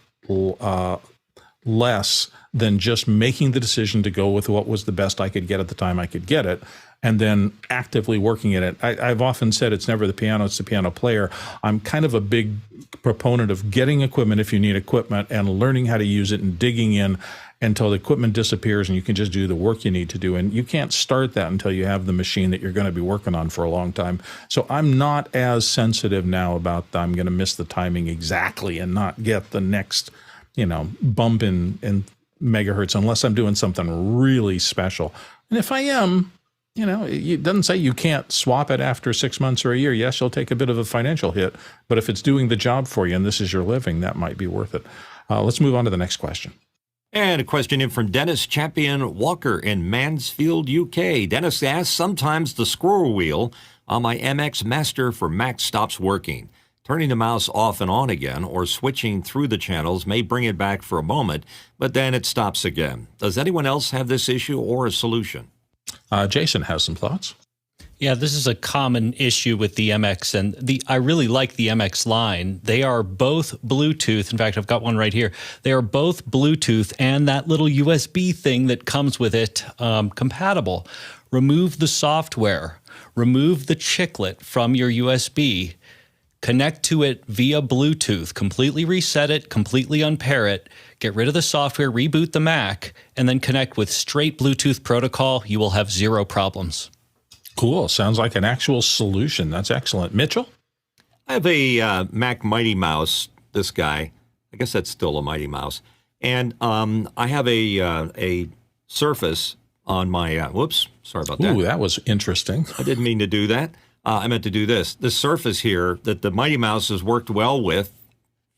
less than just making the decision to go with what was the best I could get at the time I could get it, and then actively working at it. I've often said it's never the piano, it's the piano player. I'm kind of a big proponent of getting equipment if you need equipment and learning how to use it and digging in until the equipment disappears and you can just do the work you need to do. And you can't start that until you have the machine that you're going to be working on for a long time. So I'm not as sensitive now about I'm going to miss the timing exactly and not get the next, bump in megahertz unless I'm doing something really special. And if I am, it doesn't say you can't swap it after 6 months or a year. Yes, you'll take a bit of a financial hit, but if it's doing the job for you and this is your living, that might be worth it. Let's move on to the next question. And a question in from Dennis Champion Walker in Mansfield, UK. Dennis asks, sometimes the scroll wheel on my MX Master for Mac stops working. Turning the mouse off and on again or switching through the channels may bring it back for a moment, but then it stops again. Does anyone else have this issue or a solution? Jason has some thoughts. Yeah, this is a common issue with the MX, and I really like the MX line. They are both Bluetooth. In fact, I've got one right here. They are both Bluetooth and that little USB thing that comes with it compatible. Remove the software. Remove the chiclet from your USB. Connect to it via Bluetooth. Completely reset it, completely unpair it. Get rid of the software, reboot the Mac, and then connect with straight Bluetooth protocol. You will have zero problems. Cool. Sounds like an actual solution. That's excellent. Mitchell? I have a Mac Mighty Mouse, this guy. I guess that's still a Mighty Mouse. And I have a Surface on my, whoops, sorry about that. Ooh, that was interesting. I didn't mean to do that. I meant to do this. The Surface here that the Mighty Mouse has worked well with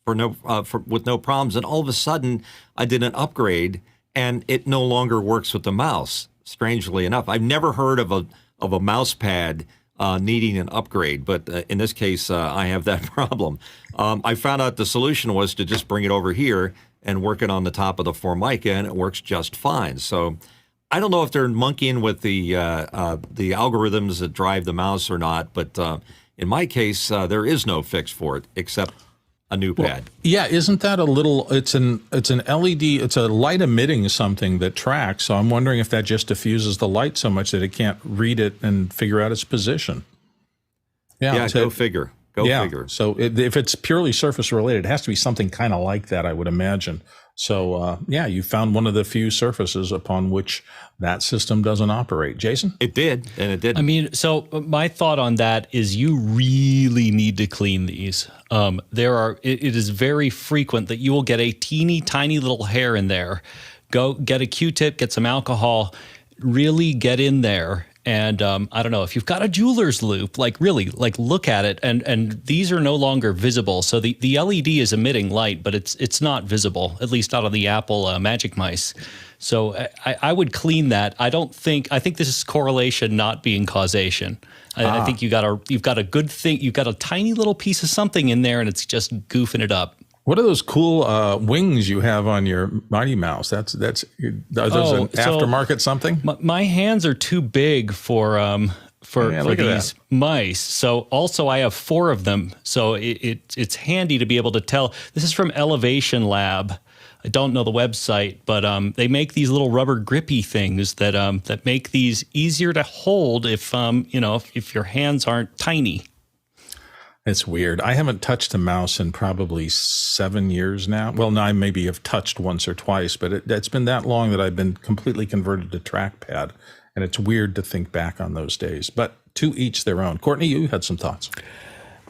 with no problems. And all of a sudden, I did an upgrade, and it no longer works with the mouse, strangely enough. I've never heard of a mouse pad needing an upgrade, but in this case, I have that problem. I found out the solution was to just bring it over here and work it on the top of the Formica, and it works just fine. So I don't know if they're monkeying with the algorithms that drive the mouse or not, but in my case, there is no fix for it except a new pad. Yeah, isn't that a little? It's an LED. It's a light emitting something that tracks. So I'm wondering if that just diffuses the light so much that it can't read it and figure out its position. Yeah, go figure. Go figure. So if it's purely Surface related, it has to be something kind of like that, I would imagine. So you found one of the few surfaces upon which that system doesn't operate. Jason? It did, and it didn't. I mean, so my thought on that is you really need to clean these. It is very frequent that you will get a teeny tiny little hair in there. Go get a Q-tip, get some alcohol, really get in there. And I don't know, if you've got a jeweler's loop, look at it. And these are no longer visible. So the LED is emitting light, but it's not visible, at least not on the Apple Magic Mice. So I would clean that. I think this is correlation not being causation. I think you've got a good thing. You've got a tiny little piece of something in there and it's just goofing it up. What are those cool wings you have on your Mighty Mouse? Are those an aftermarket something? My hands are too big for these mice. So also I have 4 of them. So it's handy to be able to tell. This is from Elevation Lab. I don't know the website, but they make these little rubber grippy things that make these easier to hold if your hands aren't tiny. It's weird. I haven't touched a mouse in probably 7 years now. Well, no, I maybe have touched once or twice, but it's been that long that I've been completely converted to trackpad. And it's weird to think back on those days. But to each their own. Courtney, you had some thoughts.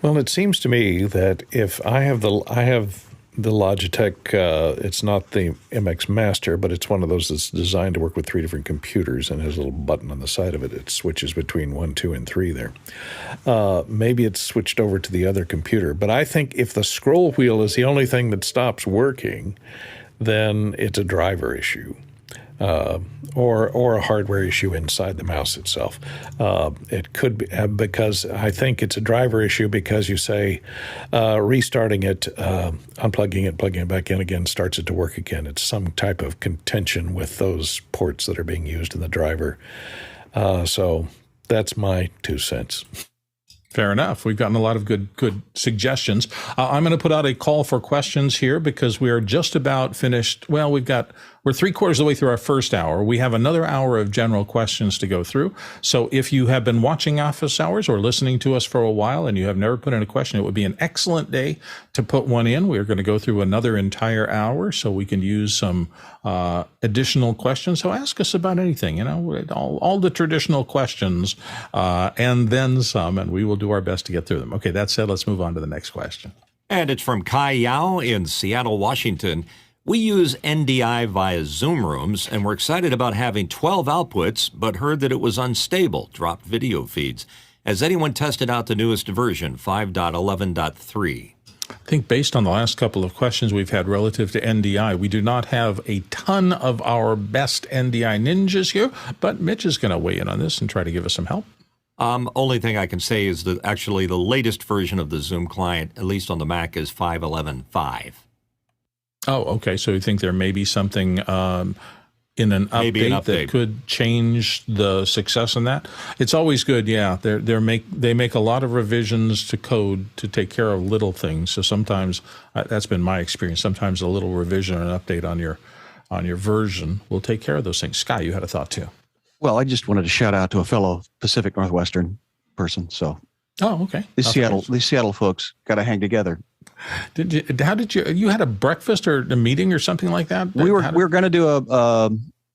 Well, it seems to me that if I have the Logitech, it's not the MX Master, but it's one of those that's designed to work with 3 different computers and has a little button on the side of it. It switches between 1, 2, and 3 there. Maybe it's switched over to the other computer. But I think if the scroll wheel is the only thing that stops working, then it's a driver issue. Or a hardware issue inside the mouse itself. It could be because I think it's a driver issue because you say restarting it, unplugging it, plugging it back in again starts it to work again. It's some type of contention with those ports that are being used in the driver. So that's my 2 cents. Fair enough. We've gotten a lot of good suggestions. I'm going to put out a call for questions here because we are just about finished. Well, we're 3/4 of the way through our first hour. We have another hour of general questions to go through. So if you have been watching Office Hours or listening to us for a while and you have never put in a question, it would be an excellent day to put one in. We're going to go through another entire hour so we can use some additional questions. So ask us about anything, all the traditional questions and then some, and we will do our best to get through them. Okay, that said, let's move on to the next question. And it's from Kai Yao in Seattle, Washington. We use NDI via Zoom rooms, and we're excited about having 12 outputs, but heard that it was unstable, dropped video feeds. Has anyone tested out the newest version, 5.11.3? I think based on the last couple of questions we've had relative to NDI, we do not have a ton of our best NDI ninjas here, but Mitch is going to weigh in on this and try to give us some help. Only thing I can say is that actually the latest version of the Zoom client, at least on the Mac, is 5.11.5. Oh, okay. So you think there may be something in an update that could change the success in that? It's always good, yeah. They make a lot of revisions to code to take care of little things. So sometimes that's been my experience. Sometimes a little revision or an update on your version will take care of those things. Sky, you had a thought too. Well, I just wanted to shout out to a fellow Pacific Northwestern person. So, oh, okay. These Seattle folks got to hang together. How did you had a breakfast or a meeting or something like that? We were going to do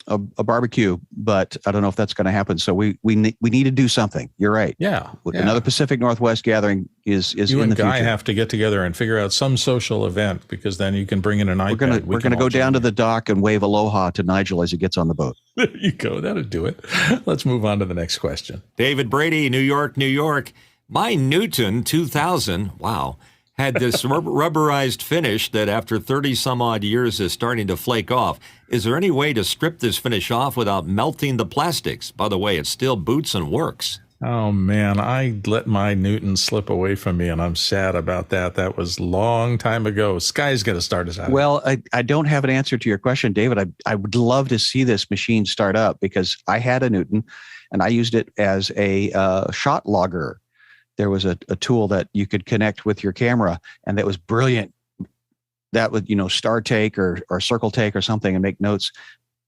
a barbecue, but I don't know if that's going to happen. So we need to do something. You're right. Yeah. Another Pacific Northwest gathering is you in and the Guy future. have to get together and figure out some social event, because then you can bring in an iPad. We're going to go down to the dock and wave aloha to Nigel as he gets on the boat. There you go. That'll do it. Let's move on to the next question. David Brady, New York, New York. My Newton 2000, wow, had this rubberized finish that after 30 some odd years is starting to flake off. Is there any way to strip this finish off without melting the plastics? By the way, it still boots and works. Oh, man, I let my Newton slip away from me, and I'm sad about that. That was a long time ago. Sky's going to start us out. Well, I don't have an answer to your question, David. I would love to see this machine start up, because I had a Newton, and I used it as a shot logger. There was a tool that you could connect with your camera, and that was brilliant. That would, star take or circle take or something and make notes,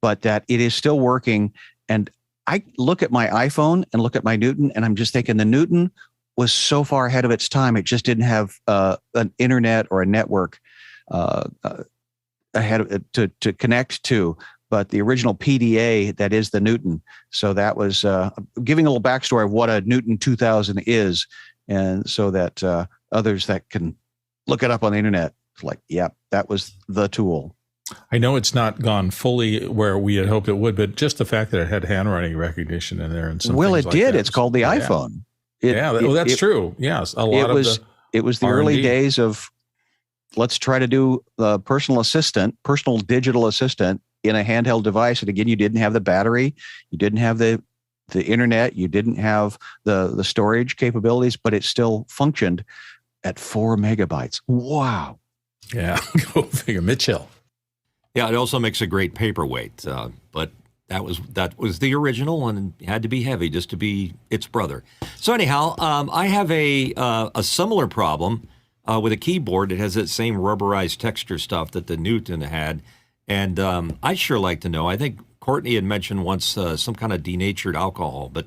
but that it is still working. And I look at my iPhone and look at my Newton, and I'm just thinking the Newton was so far ahead of its time. It just didn't have an internet or a network ahead of it to connect to. But the original PDA, that is the Newton. So that was giving a little backstory of what a Newton 2000 is. And so that others that can look it up on the internet, it's like, yeah, that was the tool. I know it's not gone fully where we had hoped it would, but just the fact that it had handwriting recognition in there and some Well, things it like did. that. It's called the iPhone. That's true. Yes, it was the early days of let's try to do the personal digital assistant in a handheld device. And again, you didn't have the battery, you didn't have the internet, you didn't have the storage capabilities, but it still functioned at 4 megabytes. Wow. Yeah, go figure. Mitch Hill. Yeah, it also makes a great paperweight, but that was the original, and it had to be heavy just to be its brother. So anyhow, I have a similar problem with a keyboard. It has that same rubberized texture stuff that the Newton had, and I'd sure like to know. I think Courtney had mentioned once some kind of denatured alcohol, but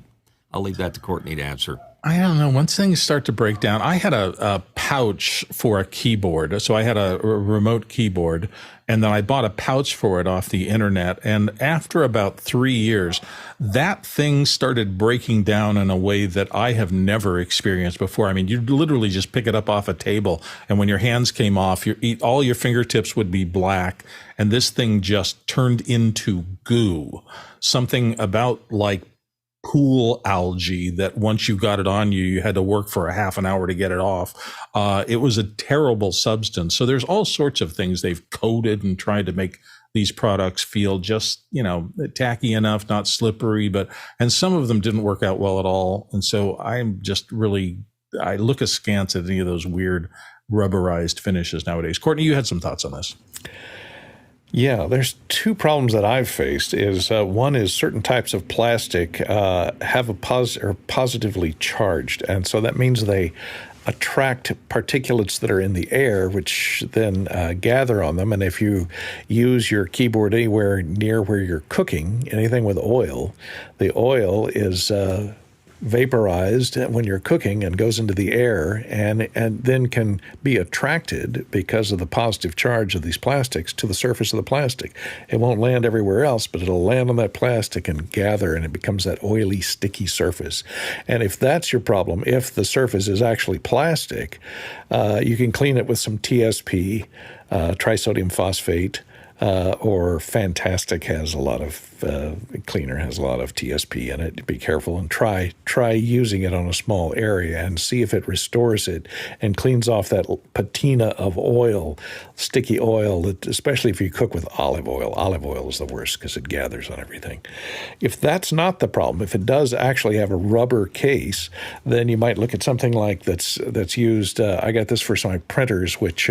I'll leave that to Courtney to answer. I don't know. Once things start to break down, I had a pouch for a keyboard. So I had a remote keyboard, and then I bought a pouch for it off the internet. And after about 3 years, that thing started breaking down in a way that I have never experienced before. I mean, you literally just pick it up off a table, and when your hands came off, all your fingertips would be black, and this thing just turned into goo. Something about like pool algae that once you got it on you, you had to work for a half an hour to get it off. It was a terrible substance. So there's all sorts of things they've coated and tried to make these products feel just, tacky enough, not slippery, and some of them didn't work out well at all. And so I look askance at any of those weird rubberized finishes nowadays. Courtney, you had some thoughts on this. Yeah, there's two problems that I've faced. One is certain types of plastic have are positively charged, and so that means they attract particulates that are in the air, which then gather on them. And if you use your keyboard anywhere near where you're cooking, anything with oil, the oil is vaporized when you're cooking and goes into the air and then can be attracted because of the positive charge of these plastics to the surface of the plastic. It won't land everywhere else, but it'll land on that plastic and gather, and it becomes that oily, sticky surface. And if that's your problem, if the surface is actually plastic, you can clean it with some TSP, trisodium phosphate, or Fantastic has a lot of cleaner has a lot of TSP in it. Be careful and try using it on a small area and see if it restores it and cleans off that patina of oil, sticky oil, that, especially if you cook with olive oil. Olive oil is the worst because it gathers on everything. If that's not the problem, if it does actually have a rubber case, then you might look at something like that's used. I got this for some of my printers, which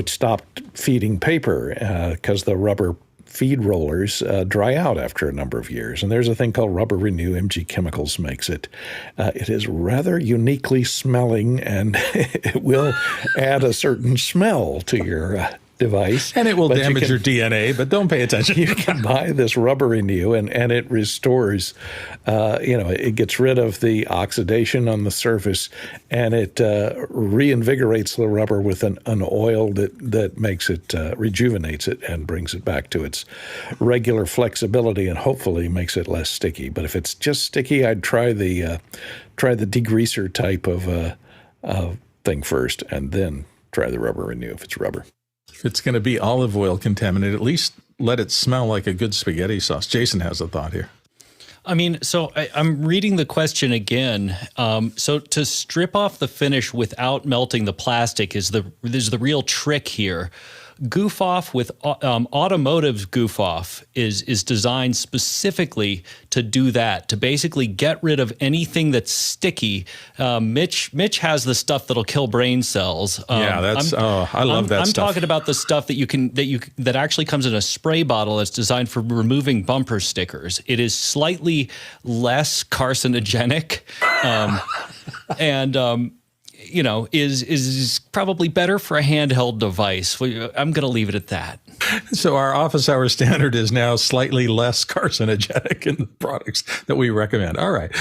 stopped feeding paper because the rubber feed rollers dry out after a number of years. And there's a thing called Rubber Renew. MG Chemicals makes it. It is rather uniquely smelling, and it will add a certain smell to your device. And it will damage your DNA, but don't pay attention. You can buy this Rubber Renew, and it restores, it gets rid of the oxidation on the surface, and it reinvigorates the rubber with an oil that makes it, rejuvenates it and brings it back to its regular flexibility and hopefully makes it less sticky. But if it's just sticky, I'd try the degreaser type of thing first, and then try the Rubber Renew if it's rubber. If it's going to be olive oil contaminated, at least let it smell like a good spaghetti sauce. Jason has a thought here. I mean, so I'm reading the question again. So to strip off the finish without melting the plastic is the real trick here. Goof off with automotive goof off is designed specifically to do that, to basically get rid of anything that's sticky. Mitch has the stuff that'll kill brain cells. I love that I'm stuff. talking about the stuff that actually comes in a spray bottle that's designed for removing bumper stickers. It is slightly less carcinogenic, is probably better for a handheld device. I'm going to leave it at that. So our office hour standard is now slightly less carcinogenic in the products that we recommend. All right.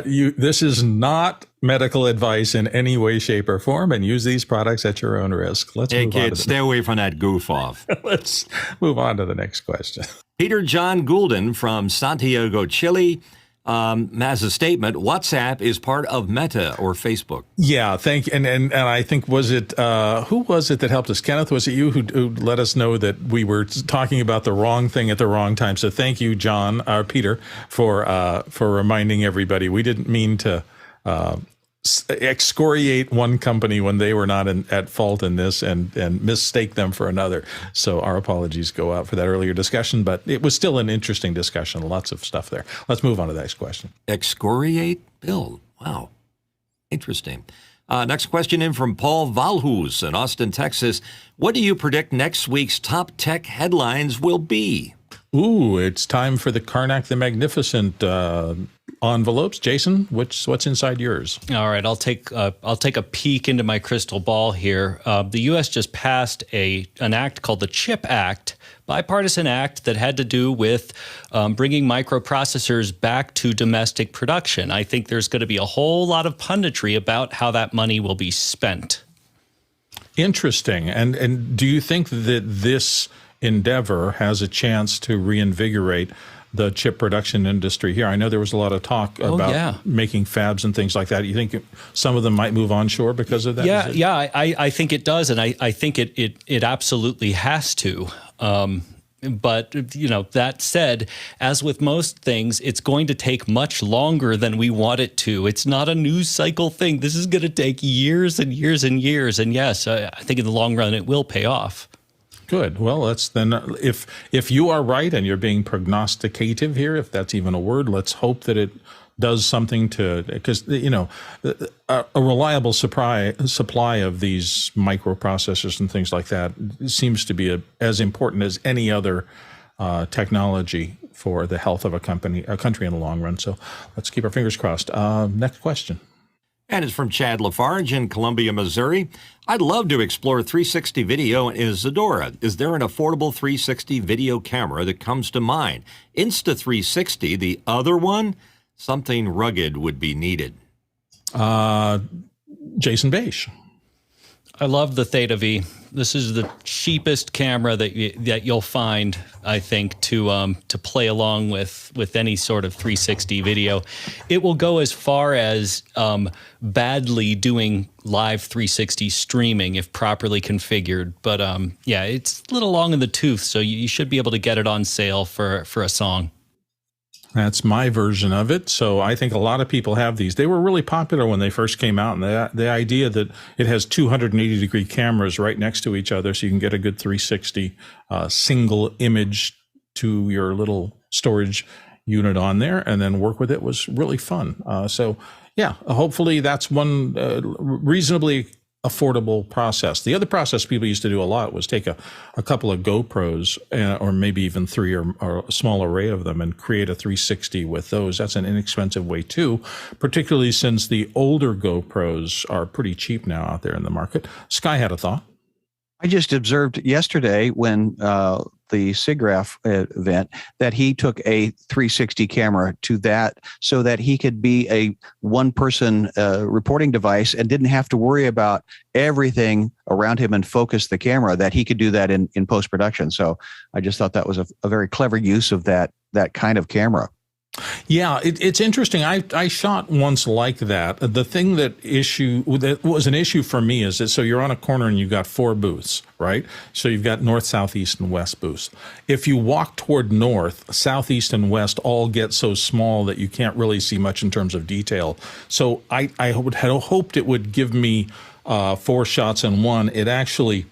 This is not medical advice in any way, shape, or form, and use these products at your own risk. Hey, kids, stay away from that goof off. Let's move on to the next question. Peter John Goulden from Santiago, Chile, has a statement. WhatsApp is part of Meta or Facebook. Yeah, thank you. And I think, who was it that helped us? Kenneth, was it you who let us know that we were talking about the wrong thing at the wrong time? So thank you, Peter, for reminding everybody. We didn't mean to excoriate one company when they were not at fault in this and mistake them for another. So our apologies go out for that earlier discussion, but it was still an interesting discussion. Lots of stuff there. Let's move on to the next question. Excoriate Bill. Wow. Interesting. Next question in from Paul Valhus in Austin, Texas. What do you predict next week's top tech headlines will be? Ooh, it's time for the Karnak the Magnificent envelopes. Jason, what's inside yours? All right, I'll take a peek into my crystal ball here. The U.S. just passed an act called the CHIP Act, bipartisan act that had to do with bringing microprocessors back to domestic production. I think there's going to be a whole lot of punditry about how that money will be spent. Interesting. And do you think that this endeavor has a chance to reinvigorate the chip production industry here? I know there was a lot of talk about making fabs and things like that. You think some of them might move onshore because of that? I think it does, and I think it absolutely has to. But, that said, as with most things, it's going to take much longer than we want it to. It's not a news cycle thing. This is going to take years and years and years. And yes, I think in the long run, it will pay off. Good. Well, let's then, if you are right and you're being prognosticative here, if that's even a word, let's hope that it does something because, a reliable supply of these microprocessors and things like that seems to be as important as any other technology for the health of a country in the long run. So let's keep our fingers crossed. Next question. And it's from Chad Lafarge in Columbia, Missouri. I'd love to explore 360 video in Isadora. Is there an affordable 360 video camera that comes to mind? Insta360, the other one, something rugged would be needed. Jason Bache. I love the Theta V. This is the cheapest camera that you'll find, I think, to play along with any sort of 360 video. It will go as far as badly doing live 360 streaming if properly configured. But yeah, it's a little long in the tooth, so you should be able to get it on sale for a song. That's my version of it. So I think a lot of people have these. They were really popular when they first came out. And the idea that it has 280-degree cameras right next to each other so you can get a good 360 single image to your little storage unit on there and then work with it was really fun. So yeah, hopefully that's one reasonably affordable process. The other process people used to do a lot was take a couple of GoPros or maybe even 3 or a small array of them and create a 360 with those. That's an inexpensive way too, particularly since the older GoPros are pretty cheap now out there in the market. Sky had a thought. I just observed yesterday when the SIGGRAPH event that he took a 360 camera to that so that he could be a one-person reporting device and didn't have to worry about everything around him and focus the camera, that he could do that in post-production. So I just thought that was a very clever use of that kind of camera. Yeah, it's interesting. I shot once like that. The thing that was an issue for me is that, so you're on a corner and you've got 4 booths, right? So you've got north, south, east, and west booths. If you walk toward north, south, east, and west all get so small that you can't really see much in terms of detail. So I had hoped it would give me 4 shots in one. It actually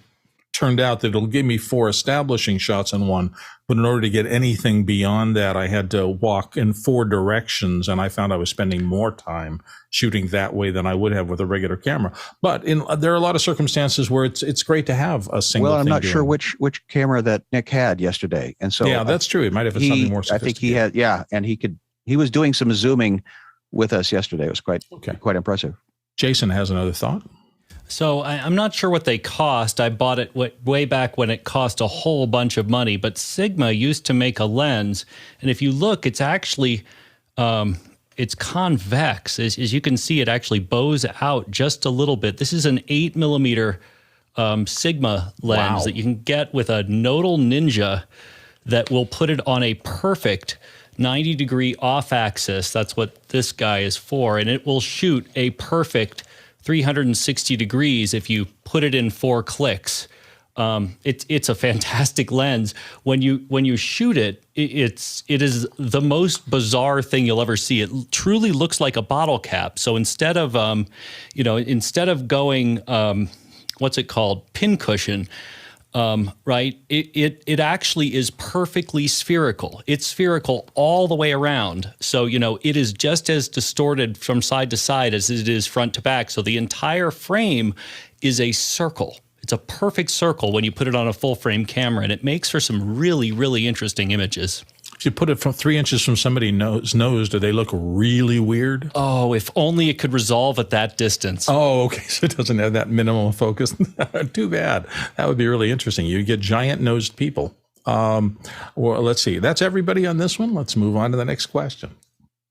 turned out that it'll give me 4 establishing shots in one. But in order to get anything beyond that, I had to walk in 4 directions, and I found I was spending more time shooting that way than I would have with a regular camera. But there are a lot of circumstances where it's great to have a single. Well, I'm not doing. sure which camera that Nick had yesterday, and so yeah, that's true. It might have something more sophisticated. I think he had, and he was doing some zooming with us yesterday. It was quite impressive. Jason has another thought. So I'm not sure what they cost. I bought it way back when it cost a whole bunch of money, but Sigma used to make a lens. And if you look, it's actually, it's convex. As you can see, it actually bows out just a little bit. This is an 8mm Sigma lens that you can get with a Nodal Ninja that will put it on a perfect 90-degree off axis. That's what this guy is for. And it will shoot a perfect 360 degrees if you put it in 4 clicks. It's a fantastic lens. When you shoot it, it is the most bizarre thing you'll ever see. It truly looks like a bottle cap. So instead of going what's it called, pincushion, right? It actually is perfectly spherical. It's spherical all the way around. So, it is just as distorted from side to side as it is front to back. So the entire frame is a circle. It's a perfect circle when you put it on a full frame camera, and it makes for some really, really interesting images. If you put it from 3 inches from somebody's nose, do they look really weird? Oh, if only it could resolve at that distance. Oh, okay. So it doesn't have that minimum focus. Too bad. That would be really interesting. You get giant-nosed people. Well, let's see. That's everybody on this one. Let's move on to the next question.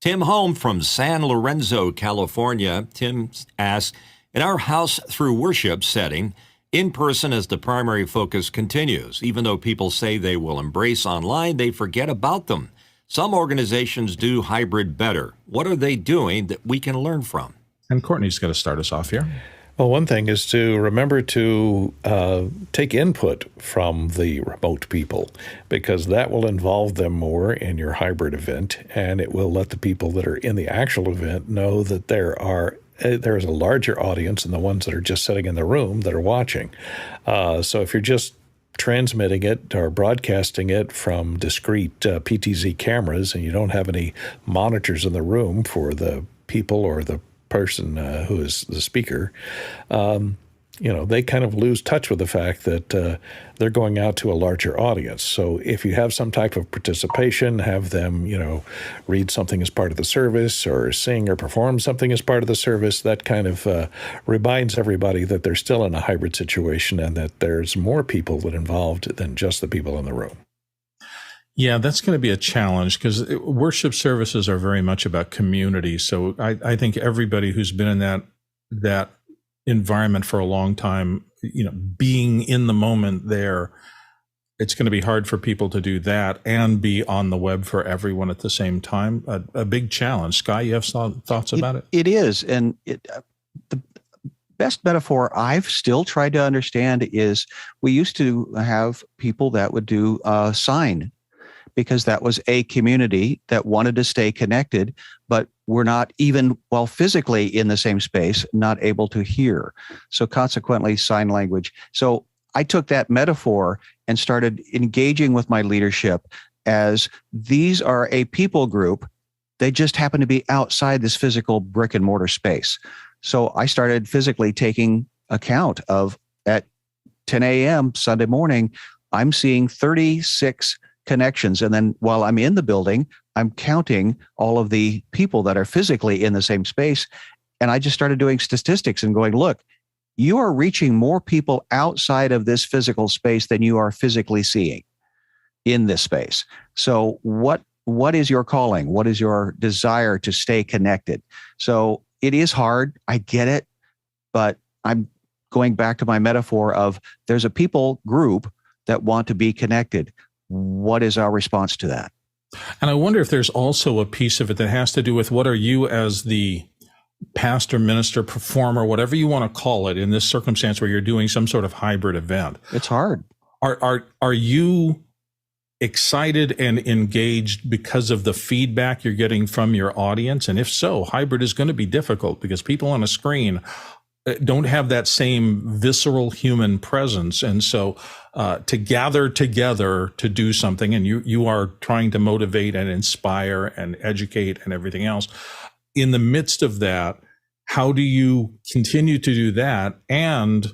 Tim Holm from San Lorenzo, California. Tim asks, in our house through worship setting, in-person as the primary focus continues. Even though people say they will embrace online, they forget about them. Some organizations do hybrid better. What are they doing that we can learn from? And Courtney's going to start us off here. Well, one thing is to remember to take input from the remote people, because that will involve them more in your hybrid event, and it will let the people that are in the actual event know that there is a larger audience than the ones that are just sitting in the room that are watching. So if you're just transmitting it or broadcasting it from discrete PTZ cameras and you don't have any monitors in the room for the people or the person who is the speaker, they kind of lose touch with the fact that they're going out to a larger audience. So if you have some type of participation, have them, read something as part of the service or sing or perform something as part of the service, that kind of reminds everybody that they're still in a hybrid situation and that there's more people that involved than just the people in the room. Yeah, that's going to be a challenge because worship services are very much about community. So I think everybody who's been in that environment for a long time, being in the moment there, it's going to be hard for people to do that and be on the web for everyone at the same time. A big challenge. Sky, you have thoughts about it? It is. And the best metaphor I've still tried to understand is we used to have people that would do sign, because that was a community that wanted to stay connected, but were not, even while physically in the same space, not able to hear. So consequently, sign language. So I took that metaphor and started engaging with my leadership as these are a people group. They just happen to be outside this physical brick and mortar space. So I started physically taking account of, at 10 a.m. Sunday morning, I'm seeing 36 connections. And then while I'm in the building, I'm counting all of the people that are physically in the same space. And I just started doing statistics and going, look, you are reaching more people outside of this physical space than you are physically seeing in this space. So what is your calling? What is your desire to stay connected? So it is hard. I get it. But I'm going back to my metaphor of there's a people group that want to be connected. What is our response to that? And I wonder if there's also a piece of it that has to do with what are you as the pastor, minister, performer, whatever you want to call it, in this circumstance where you're doing some sort of hybrid event. It's hard. Are you excited and engaged because of the feedback you're getting from your audience? And if so, hybrid is going to be difficult because people on a screen don't have that same visceral human presence. And so to gather together to do something, and you are trying to motivate and inspire and educate and everything else. In the midst of that, how do you continue to do that and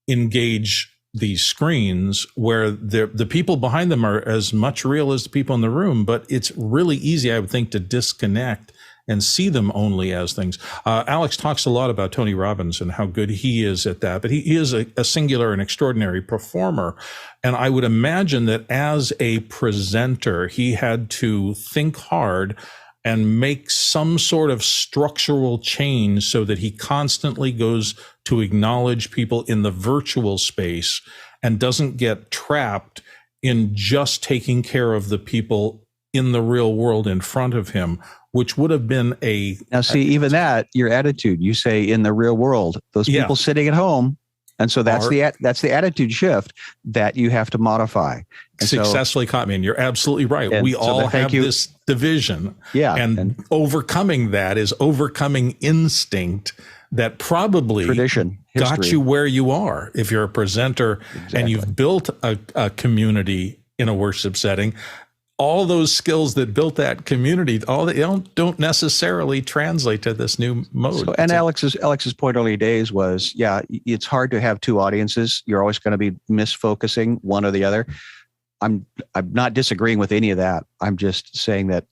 engage these screens where the people behind them are as much real as the people in the room, but it's really easy, I would think, to disconnect and see them only as things. Alex talks a lot about Tony Robbins and how good he is at that, but he is a singular and extraordinary performer. And I would imagine that as a presenter, he had to think hard and make some sort of structural change so that he constantly goes to acknowledge people in the virtual space and doesn't get trapped in just taking care of the people in the real world in front of him, which would have been Now, see, even that, your attitude, you say in the real world, those people sitting at home. And so that's the attitude shift that you have to modify. And successfully caught me. And you're absolutely right. We all have this division. Yeah. And overcoming that is overcoming instinct that probably got you where you are. If you're a presenter and you've built a community in a worship setting, all those skills that built that community, don't necessarily translate to this new mode. So, and Alex's point early days was, it's hard to have two audiences. You're always going to be misfocusing one or the other. I'm not disagreeing with any of that. I'm just saying that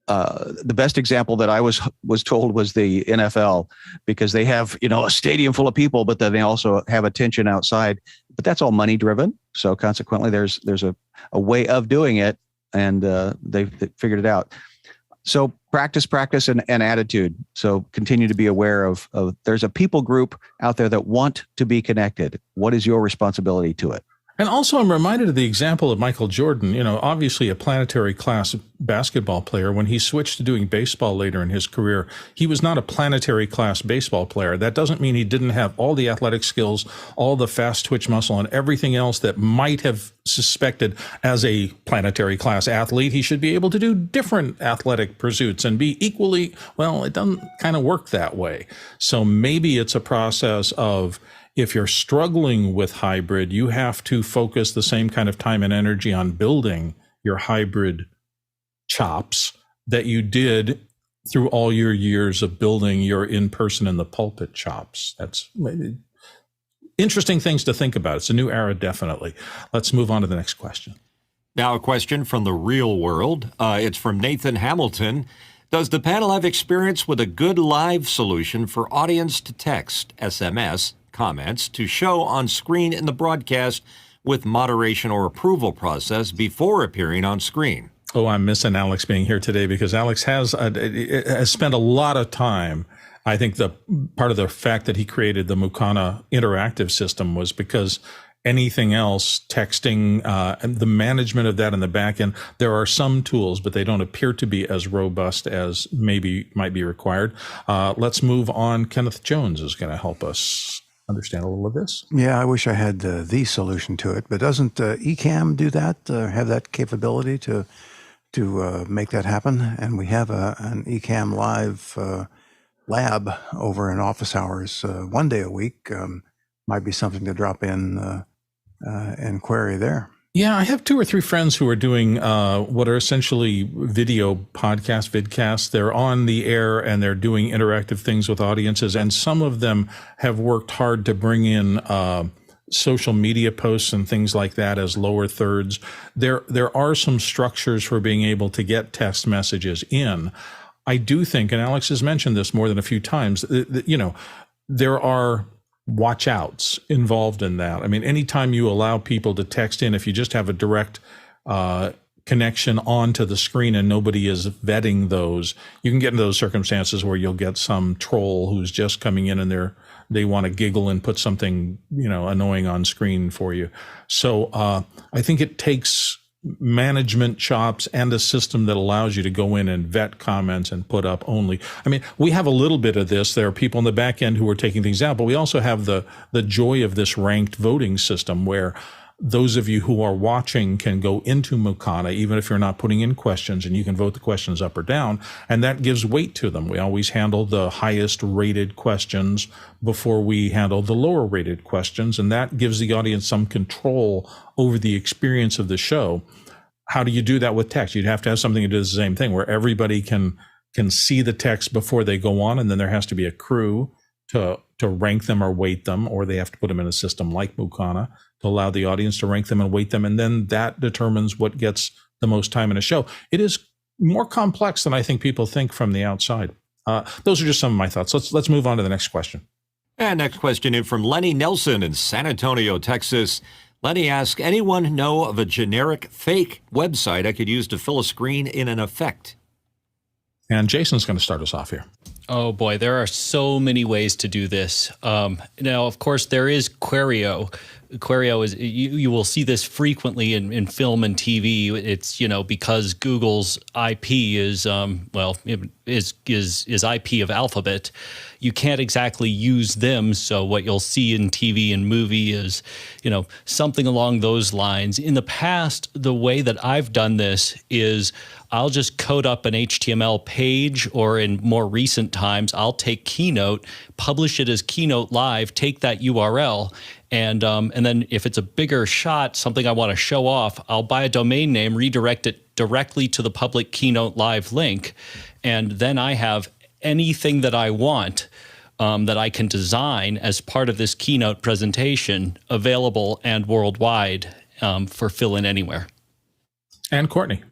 the best example that I was told was the NFL, because they have a stadium full of people, but then they also have attention outside. But that's all money driven. So consequently, there's a way of doing it. And they figured it out. So practice, and attitude. So continue to be aware of there's a people group out there that want to be connected. What is your responsibility to it? And also, I'm reminded of the example of Michael Jordan, obviously a planetary class basketball player. When he switched to doing baseball later in his career, he was not a planetary class baseball player. That doesn't mean he didn't have all the athletic skills, all the fast twitch muscle, and everything else that might have suspected as a planetary class athlete. He should be able to do different athletic pursuits and be equally, it doesn't kind of work that way. So maybe it's a process of, if you're struggling with hybrid, you have to focus the same kind of time and energy on building your hybrid chops that you did through all your years of building your in-person in the pulpit chops. That's interesting things to think about. It's a new era, definitely. Let's move on to the next question. Now a question from the real world. It's from Nathan Hamilton. Does the panel have experience with a good live solution for audience to text, SMS, comments to show on screen in the broadcast with moderation or approval process before appearing on screen? Oh, I'm missing Alex being here today, because Alex has spent a lot of time I think the part of the fact that he created the Mukana interactive system was because anything else, texting, and the management of that in the back end, there are some tools, but they don't appear to be as robust as maybe might be required. Let's move on. Kenneth Jones is going to help us understand a little of this. Yeah, I wish I had the solution to it, but doesn't Ecamm do that? Have that capability to make that happen? And we have an Ecamm Live lab over in office hours 1 day a week. Might be something to drop in and query there. Yeah, I have 2 or 3 friends who are doing what are essentially video vidcasts. They're on the air and they're doing interactive things with audiences. And some of them have worked hard to bring in social media posts and things like that as lower thirds. There are some structures for being able to get text messages in. I do think, and Alex has mentioned this more than a few times, there are watch outs involved in that. I mean, anytime you allow people to text in, if you just have a direct connection onto the screen and nobody is vetting those, you can get into those circumstances where you'll get some troll who's just coming in and they want to giggle and put something, annoying on screen for you. So I think it takes management chops and a system that allows you to go in and vet comments and put up only. I mean, we have a little bit of this. There are people in the back end who are taking things out, but we also have the joy of this ranked voting system where those of you who are watching can go into Mukana, even if you're not putting in questions, and you can vote the questions up or down, and that gives weight to them. We always handle the highest rated questions before we handle the lower rated questions, and that gives the audience some control over the experience of the show. How do you do that with text? You'd have to have something that does the same thing, where everybody can see the text before they go on, and then there has to be a crew to rank them or weight them, or they have to put them in a system like Mukana to allow the audience to rank them and weight them, and then that determines what gets the most time in a show. It is more complex than I think people think from the outside. Those are just some of my thoughts. Let's move on to the next question. And next question in from Lenny Nelson in San Antonio, Texas. Lenny asks, anyone know of a generic fake website I could use to fill a screen in an effect? And Jason's going to start us off here. Oh boy, there are so many ways to do this. Now, of course, there is Querio. Querio is, you will see this frequently in film and TV. It's, because Google's IP is, is IP of Alphabet. You can't exactly use them. So what you'll see in TV and movie is, something along those lines. In the past, the way that I've done this is I'll just code up an HTML page, or in more recent times, I'll take Keynote, publish it as Keynote Live, take that URL, and then if it's a bigger shot, something I want to show off, I'll buy a domain name, redirect it directly to the public Keynote Live link, and then I have anything that I want that I can design as part of this Keynote presentation available and worldwide for fill-in anywhere. And Courtney.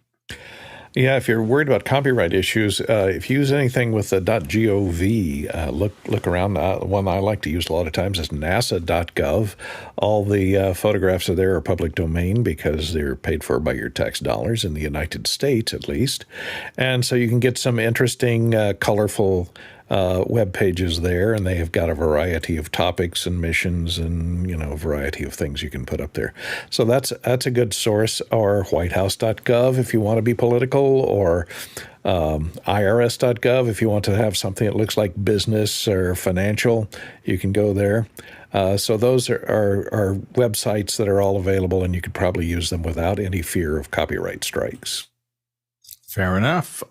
Yeah, if you're worried about copyright issues, if you use anything with the .gov, look around. One I like to use a lot of times is nasa.gov. All the photographs are there are public domain because they're paid for by your tax dollars in the United States, at least. And so you can get some interesting, colorful web pages there, and they have got a variety of topics and missions and, a variety of things you can put up there. So that's a good source. Or whitehouse.gov if you want to be political, or irs.gov if you want to have something that looks like business or financial, you can go there. So those are websites that are all available, and you could probably use them without any fear of copyright strikes. Fair enough.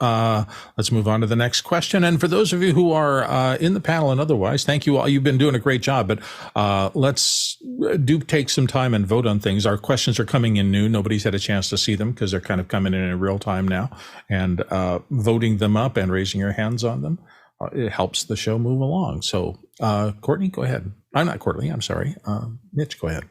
Let's move on to the next question. And for those of you who are in the panel and otherwise, thank you all. You've been doing a great job, but let's take some time and vote on things. Our questions are coming in new. Nobody's had a chance to see them because they're kind of coming in real time now. And voting them up and raising your hands on them, it helps the show move along. So Courtney, go ahead. I'm not Courtney, I'm sorry. Mitch, go ahead.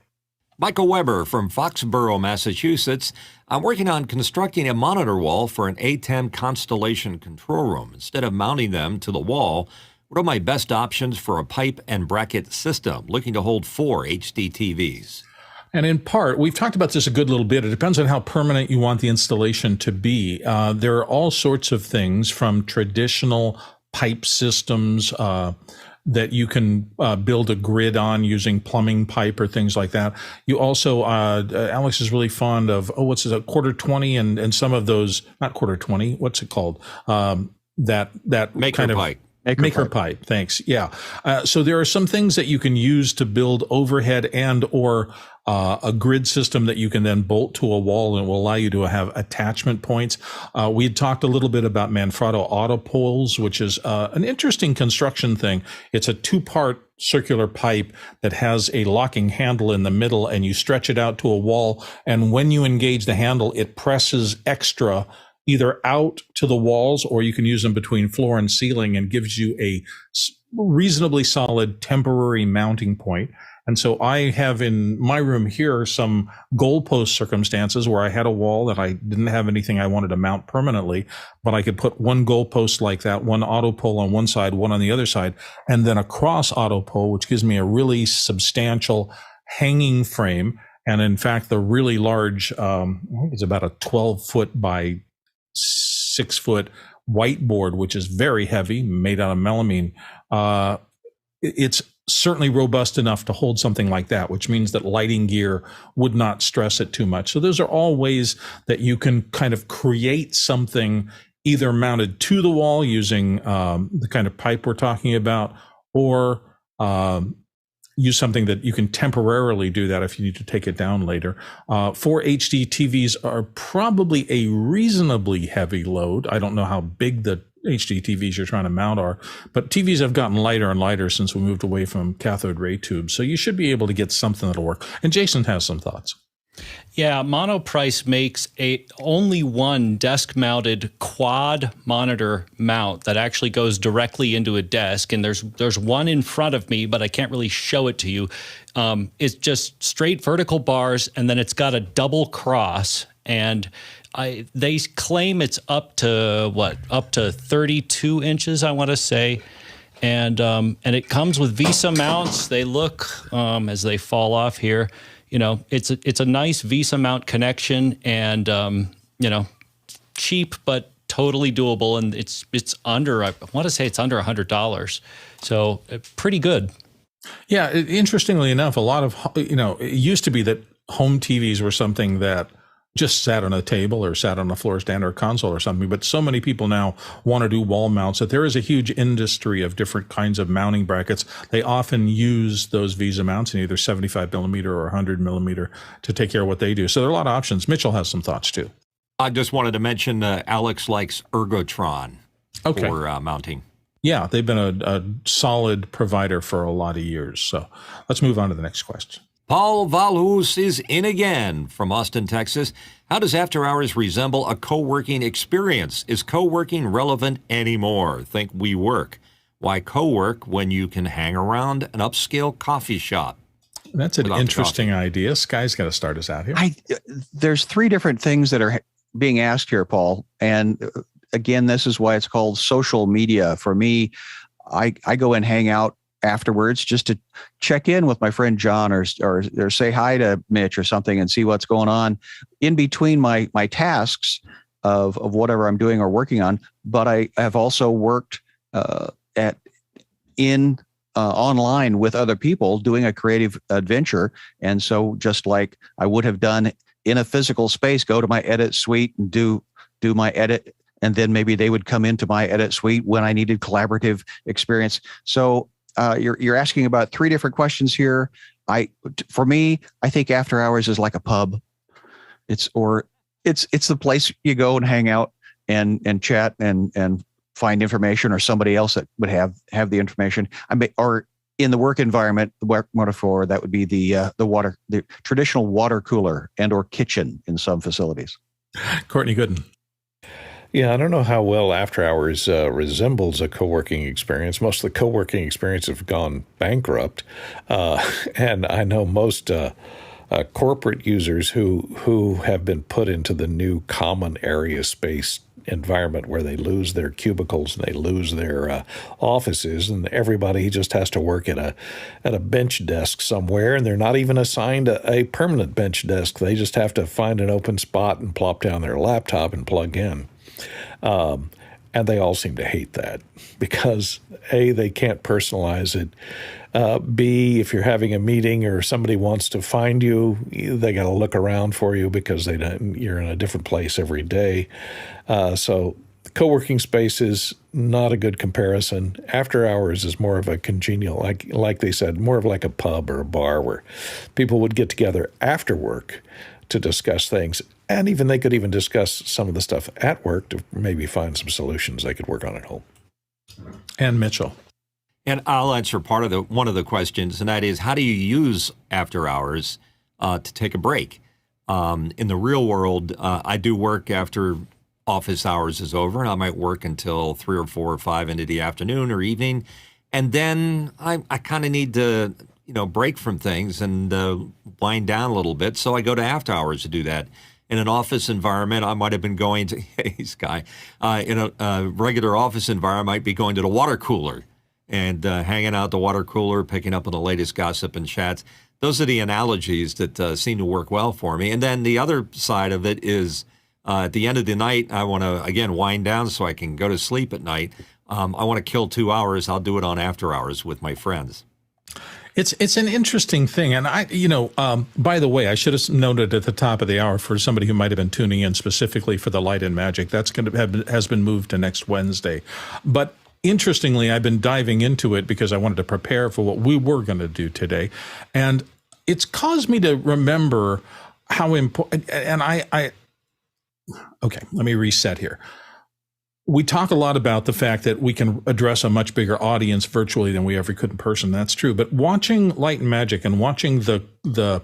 Michael Weber from Foxborough, Massachusetts. I'm working on constructing a monitor wall for an ATEM Constellation control room. Instead of mounting them to the wall, what are my best options for a pipe and bracket system looking to hold 4 HDTVs? And in part, we've talked about this a good little bit. It depends on how permanent you want the installation to be. There are all sorts of things from traditional pipe systems that you can build a grid on using plumbing pipe or things like that. You also, Alex is really fond of, what's it, a quarter 20 and some of those, not quarter 20, what's it called? That Maker kind of pipe. Maker pipe. Thanks. Yeah. So there are some things that you can use to build overhead and or a grid system that you can then bolt to a wall and will allow you to have attachment points. We had talked a little bit about Manfrotto auto poles, which is an interesting construction thing. It's a two-part circular pipe that has a locking handle in the middle, and you stretch it out to a wall. And when you engage the handle, it presses extra either out to the walls, or you can use them between floor and ceiling, and gives you a reasonably solid temporary mounting point. And so I have in my room here some goalpost circumstances where I had a wall that I didn't have anything I wanted to mount permanently, but I could put one goalpost like that, one auto pole on one side, one on the other side, and then a cross auto pole, which gives me a really substantial hanging frame. And in fact, the really large, I think it's about a 12-foot by 6-foot whiteboard, which is very heavy, made out of melamine. It's certainly robust enough to hold something like that, which means that lighting gear would not stress it too much. So those are all ways that you can kind of create something either mounted to the wall using the kind of pipe we're talking about, or use something that you can temporarily do that if you need to take it down later. 4 HDTVs are probably a reasonably heavy load. I don't know how big the HDTVs you're trying to mount are, but TVs have gotten lighter and lighter since we moved away from cathode ray tubes. So you should be able to get something that'll work. And Jason has some thoughts. Yeah, Monoprice makes only one desk-mounted quad monitor mount that actually goes directly into a desk, and there's one in front of me, but I can't really show it to you. It's just straight vertical bars, and then it's got a double cross, and they claim it's up to 32 inches, I want to say. And it comes with VESA mounts. They look, as they fall off here, it's a nice VESA mount connection, and cheap but totally doable. And it's under, I want to say it's under $100, so pretty good. Yeah, interestingly enough, a lot of it used to be that home TVs were something that just sat on a table or sat on a floor stand or a console or something. But so many people now want to do wall mounts that there is a huge industry of different kinds of mounting brackets. They often use those VESA mounts in either 75 millimeter or 100 millimeter to take care of what they do. So there are a lot of options. Mitchell has some thoughts too. I just wanted to mention Alex likes Ergotron for mounting. Yeah, they've been a solid provider for a lot of years. So let's move on to the next question. Paul Valhus is in again from Austin, Texas. How does after hours resemble a co-working experience? Is co-working relevant anymore? Think WeWork. Why co-work when you can hang around an upscale coffee shop? That's an interesting idea. Sky's got to start us out here. There's 3 different things that are being asked here, Paul. And again, this is why it's called social media. For me, I go and hang out afterwards just to check in with my friend John or say hi to Mitch or something and see what's going on in between my tasks of whatever I'm doing or working on. But I have also worked online with other people doing a creative adventure. And so just like I would have done in a physical space, go to my edit suite and do my edit. And then maybe they would come into my edit suite when I needed collaborative experience. So you're asking about 3 different questions here. For me, I think after hours is like a pub. It's the place you go and hang out and chat and find information, or somebody else that would have the information. Or in the work environment, the work metaphor, that would be the traditional water cooler and or kitchen in some facilities. Courtney Gooden. Yeah, I don't know how well after hours resembles a co-working experience. Most of the co-working experiences have gone bankrupt. And I know most corporate users who have been put into the new common area space environment where they lose their cubicles and they lose their offices, and everybody just has to work at a bench desk somewhere, and they're not even assigned a permanent bench desk. They just have to find an open spot and plop down their laptop and plug in. And they all seem to hate that because A, they can't personalize it. B, if you're having a meeting or somebody wants to find you, they got to look around for you because you're in a different place every day. So co-working space is not a good comparison. After hours is more of a congenial, like they said, more of like a pub or a bar where people would get together after work to discuss things. And they could even discuss some of the stuff at work to maybe find some solutions they could work on at home. And Mitchell. And I'll answer one of the questions, and that is, how do you use after hours to take a break? In the real world, I do work after office hours is over, and I might work until 3 or 4 or 5 into the afternoon or evening, and then I kind of need to break from things and wind down a little bit. So I go to after hours to do that. In an office environment, I might have been going to, hey, Sky, in a regular office environment, I might be going to the water cooler and hanging out the water cooler, picking up on the latest gossip and chats. Those are the analogies that seem to work well for me. And then the other side of it is at the end of the night, I want to, again, wind down so I can go to sleep at night. I want to kill 2 hours. I'll do it on after hours with my friends. It's an interesting thing. And by the way, I should have noted at the top of the hour for somebody who might have been tuning in specifically for the Light and Magic, that's going to has been moved to next Wednesday. But interestingly, I've been diving into it because I wanted to prepare for what we were going to do today. And it's caused me to remember how important, and okay, let me reset here. We talk a lot about the fact that we can address a much bigger audience virtually than we ever could in person. That's true. But watching Light and Magic and watching the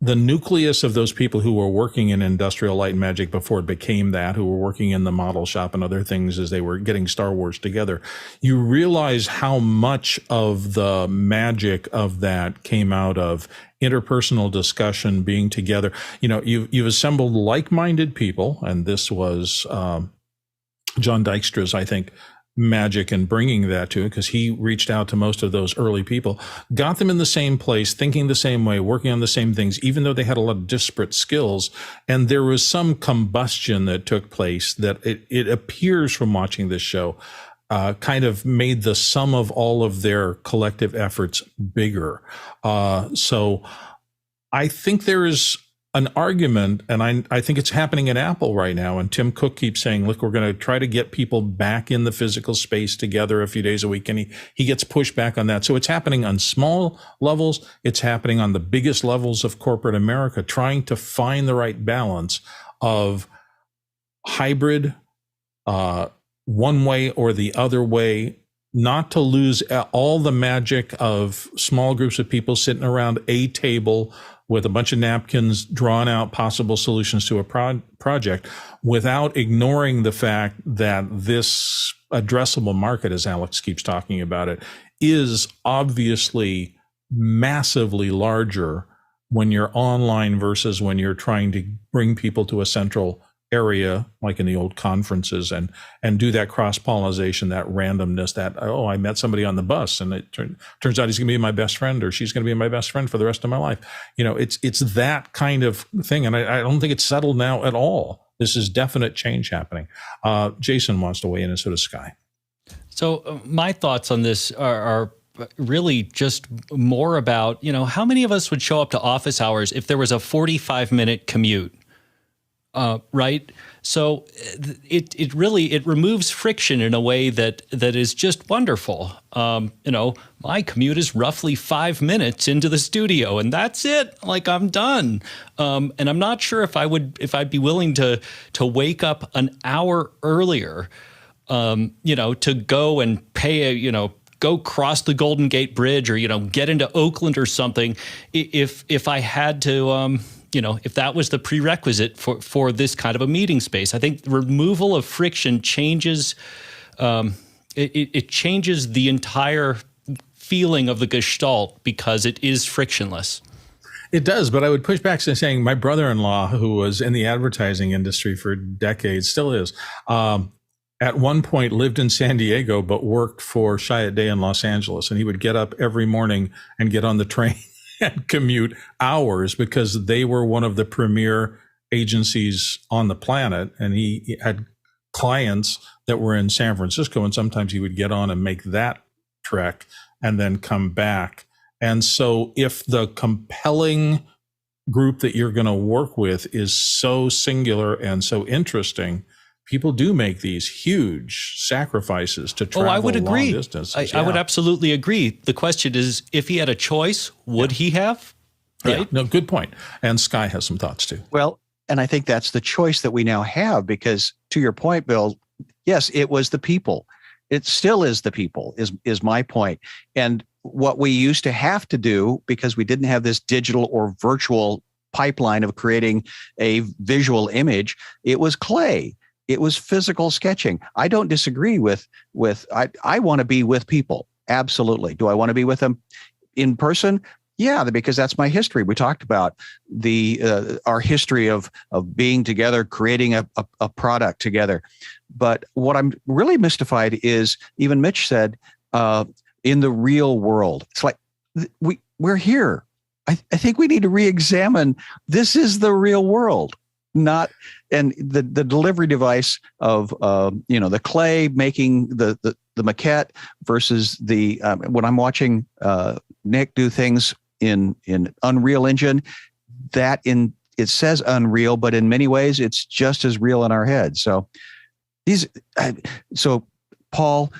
nucleus of those people who were working in industrial Light and Magic before it became that, who were working in the model shop and other things as they were getting Star Wars together, you realize how much of the magic of that came out of interpersonal discussion, being together. You've assembled like-minded people, and this was John Dykstra's, I think, magic in bringing that to it, because he reached out to most of those early people, got them in the same place, thinking the same way, working on the same things, even though they had a lot of disparate skills. And there was some combustion that took place that it appears from watching this show kind of made the sum of all of their collective efforts bigger. So I think there is an argument, and I think it's happening at Apple right now. And Tim Cook keeps saying, look, we're going to try to get people back in the physical space together a few days a week. And he gets pushed back on that. So it's happening on small levels. It's happening on the biggest levels of corporate America, trying to find the right balance of hybrid, one way or the other way, not to lose all the magic of small groups of people sitting around a table with a bunch of napkins, drawn out possible solutions to a project, without ignoring the fact that this addressable market, as Alex keeps talking about it, is obviously massively larger when you're online versus when you're trying to bring people to a central area, like in the old conferences, and do that cross-pollination, that randomness, that, oh, I met somebody on the bus and it turns out he's going to be my best friend, or she's going to be my best friend for the rest of my life. It's that kind of thing. And I don't think it's settled now at all. This is definite change happening. Jason wants to weigh in, and so does Sky. So my thoughts on this are really just more about, how many of us would show up to office hours if there was a 45-minute commute? Right. So it removes friction in a way that is just wonderful. My commute is roughly 5 minutes into the studio, and that's it. Like, I'm done. And I'm not sure if I'd be willing to wake up an hour earlier, to go and pay go cross the Golden Gate Bridge, or, get into Oakland or something, if I had to, if that was the prerequisite for this kind of a meeting space. I think the removal of friction changes, it changes the entire feeling of the gestalt, because it is frictionless. It does, but I would push back saying my brother-in-law, who was in the advertising industry for decades, still is, at one point lived in San Diego, but worked for Chiat Day in Los Angeles. And he would get up every morning and get on the train and commute hours, because they were one of the premier agencies on the planet. And he had clients that were in San Francisco, and sometimes he would get on and make that trek and then come back. And so if the compelling group that you're going to work with is so singular and so interesting, people do make these huge sacrifices to travel I would agree. long distances. I would absolutely agree. The question is, if he had a choice, would he have? Right? Yeah, no, good point. And Sky has some thoughts too. Well, and I think that's the choice that we now have, because to your point, Bill, yes, it was the people. It still is the people, is my point. And what we used to have to do, because we didn't have this digital or virtual pipeline of creating a visual image, it was clay. It was physical sketching. I don't disagree with I want to be with people. Absolutely. Do I want to be with them in person? Yeah, because that's my history. We talked about our history of being together, creating a product together. But what I'm really mystified is, even Mitch said, in the real world, it's like we're here. I think we need to re-examine. This is the real world, not and the delivery device of the clay making the maquette versus the when I'm watching Nick do things in Unreal Engine, it says Unreal, but in many ways it's just as real in our head. So Paul,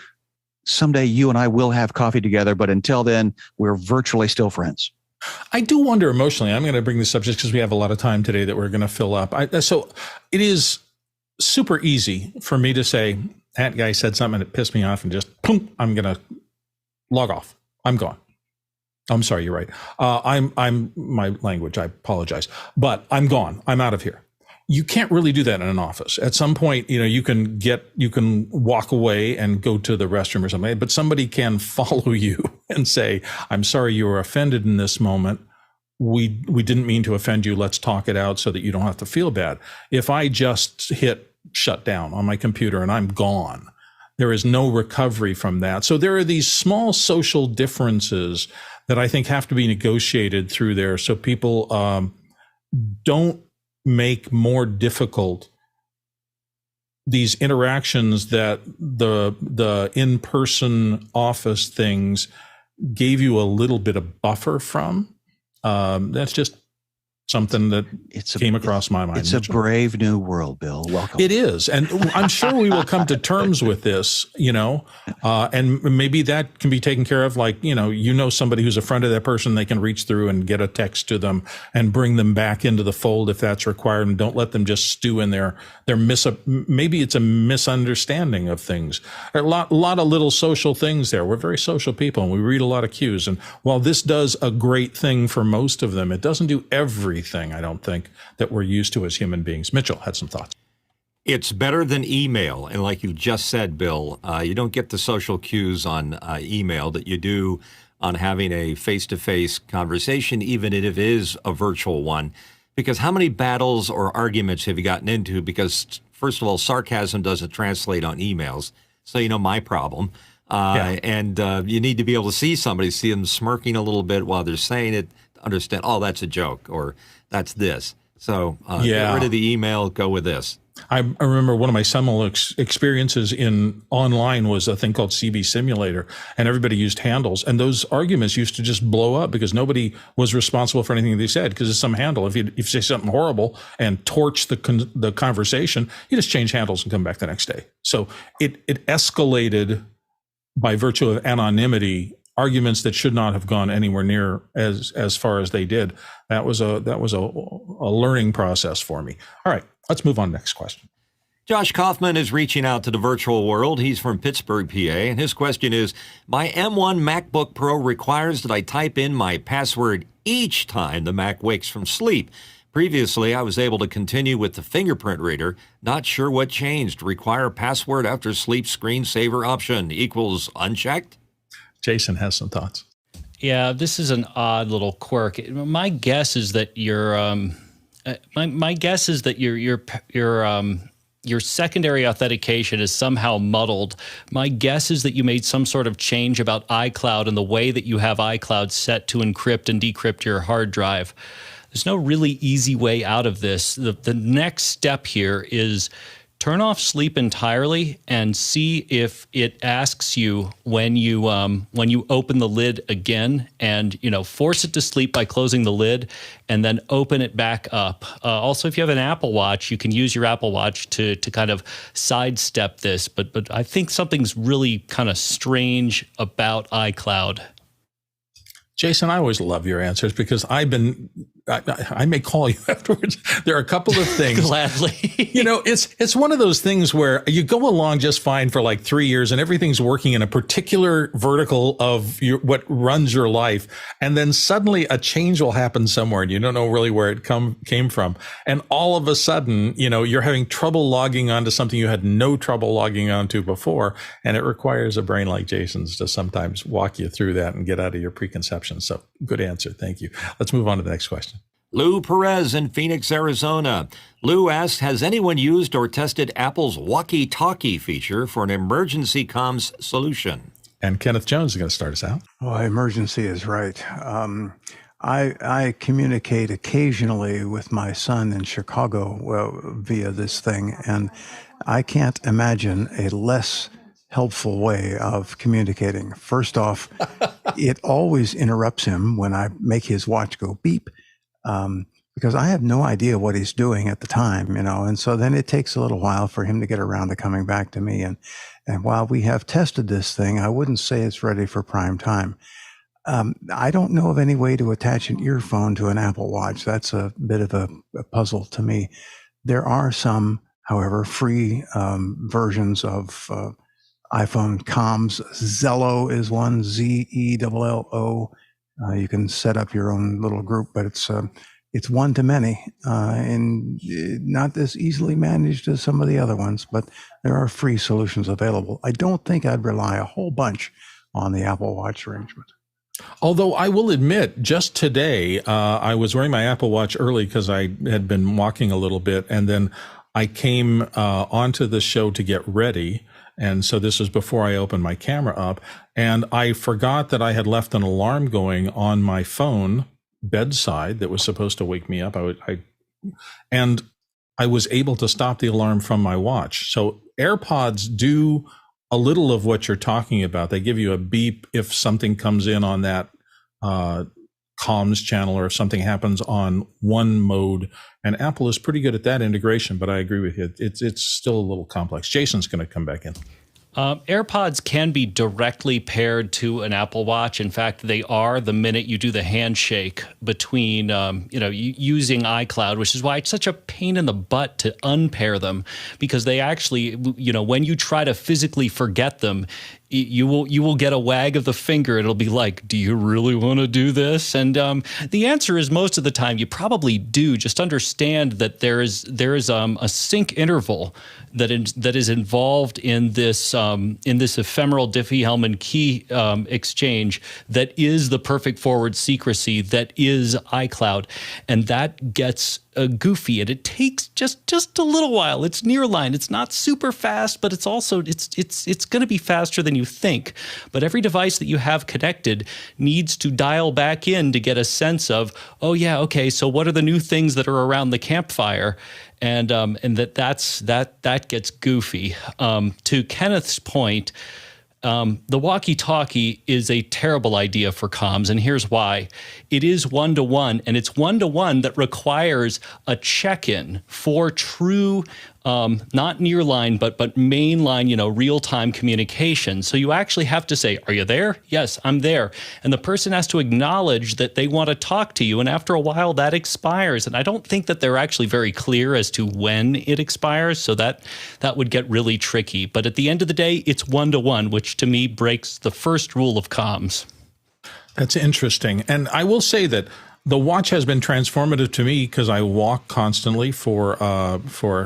someday you and I will have coffee together, but until then, we're virtually still friends. I do wonder emotionally. I'm going to bring this up just because we have a lot of time today that we're going to fill up. So it is super easy for me to say, that guy said something that pissed me off, and just, boom, I'm going to log off. I'm gone. I'm sorry, you're right. I'm my language, I apologize. But I'm gone. I'm out of here. You can't really do that in an office. At some point, you can walk away and go to the restroom or something, but somebody can follow you and say, I'm sorry you were offended in this moment. We didn't mean to offend you. Let's talk it out so that you don't have to feel bad. If I just hit shut down on my computer and I'm gone, there is no recovery from that. So there are these small social differences that I think have to be negotiated through there, so people don't make more difficult these interactions that the in-person office things gave you a little bit of buffer from. That's just something that came across my mind. It's a brave new world, Bill. Welcome. It is. And I'm sure we will come to terms with this, and maybe that can be taken care of. Like, somebody who's a friend of that person, they can reach through and get a text to them and bring them back into the fold if that's required. And don't let them just stew in their maybe it's a misunderstanding of things. There are a lot of little social things there. We're very social people and we read a lot of cues. And while this does a great thing for most of them, it doesn't do everything, I don't think, that we're used to as human beings. Mitchell had some thoughts. It's better than email. And like you just said, Bill, you don't get the social cues on email that you do on having a face-to-face conversation, even if it is a virtual one. Because how many battles or arguments have you gotten into? Because, first of all, sarcasm doesn't translate on emails. So, my problem. And you need to be able to see somebody, see them smirking a little bit while they're saying it, understand, oh, that's a joke, or that's this. So get rid of the email, go with this. I remember one of my seminal experiences online was a thing called CB Simulator, and everybody used handles. And those arguments used to just blow up because nobody was responsible for anything they said, because it's some handle. If you say something horrible and torch the conversation, you just change handles and come back the next day. So it escalated by virtue of anonymity arguments that should not have gone anywhere near as far as they did. That was a learning process for me. All right, let's move on. Next question. Josh Kaufman is reaching out to the virtual world. He's from Pittsburgh, PA, and his question is, my M1 Mackbook Pro requires that I type in my password each time the Mac wakes from sleep. Previously, I was able to continue with the fingerprint reader. Not sure what changed. Require password after sleep screensaver option equals unchecked? Jason has some thoughts. Yeah, this is an odd little quirk. My guess is that your secondary authentication is somehow muddled. My guess is that you made some sort of change about iCloud and the way that you have iCloud set to encrypt and decrypt your hard drive. There's no really easy way out of this. The next step here is turn off sleep entirely and see if it asks you when you open the lid again, and force it to sleep by closing the lid and then open it back up. Also, if you have an Apple Watch, you can use your Apple Watch to kind of sidestep this. But I think something's really kind of strange about iCloud. Jason, I always love your answers because I may call you afterwards. There are a couple of things. Gladly. It's one of those things where you go along just fine for like 3 years and everything's working in a particular vertical of what runs your life. And then suddenly a change will happen somewhere and you don't know really where it came from. And all of a sudden, you're having trouble logging onto something you had no trouble logging onto before. And it requires a brain like Jason's to sometimes walk you through that and get out of your preconceptions. So good answer. Thank you. Let's move on to the next question. Lou Perez in Phoenix, Arizona. Lou asked, has anyone used or tested Apple's walkie-talkie feature for an emergency comms solution? And Kenneth Jones is going to start us out. Oh, emergency is right. I communicate occasionally with my son in Chicago via this thing, and I can't imagine a less helpful way of communicating. First off, it always interrupts him when I make his watch go beep, because I have no idea what he's doing at the time, and so then it takes a little while for him to get around to coming back to me. And while we have tested this thing, I wouldn't say it's ready for prime time. I don't know of any way to attach an earphone to an Apple Watch. That's a bit of a puzzle to me. There are some, however, free versions of iPhone comms. Zello is one, Zello. You can set up your own little group, but it's one to many and not as easily managed as some of the other ones, but there are free solutions available. I don't think I'd rely a whole bunch on the Apple Watch arrangement. Although I will admit, just today, I was wearing my Apple Watch early because I had been walking a little bit, and then I came onto the show to get ready. And so this was before I opened my camera up, and I forgot that I had left an alarm going on my phone bedside that was supposed to wake me up. And I was able to stop the alarm from my watch. So AirPods do a little of what you're talking about. They give you a beep if something comes in on that comms channel or if something happens on one mode. And Apple is pretty good at that integration, but I agree with you. It's still a little complex. Jason's going to come back in. AirPods can be directly paired to an Apple Watch. In fact, they are the minute you do the handshake between, using iCloud, which is why it's such a pain in the butt to unpair them, because they actually, when you try to physically forget them, you will get a wag of the finger. It'll be like, do you really want to do this? And the answer is most of the time you probably do. Just understand that there is a sync interval that is involved in this ephemeral Diffie-Hellman key exchange that is the perfect forward secrecy that is iCloud, and that gets goofy, and it takes just a little while. It's nearline. It's not super fast, but it's also it's going to be faster than you think. But every device that you have connected needs to dial back in to get a sense of, oh yeah, okay, so what are the new things that are around the campfire? And that gets goofy. To Kenneth's point, the walkie-talkie is a terrible idea for comms, and here's why. It is one-to-one, and it's one-to-one that requires a check-in for true, not nearline, but mainline, real-time communication. So you actually have to say, are you there? Yes, I'm there. And the person has to acknowledge that they want to talk to you, and after a while that expires. And I don't think that they're actually very clear as to when it expires, so that would get really tricky. But at the end of the day, it's one-to-one, which to me breaks the first rule of comms. That's interesting. And I will say that the watch has been transformative to me because I walk constantly for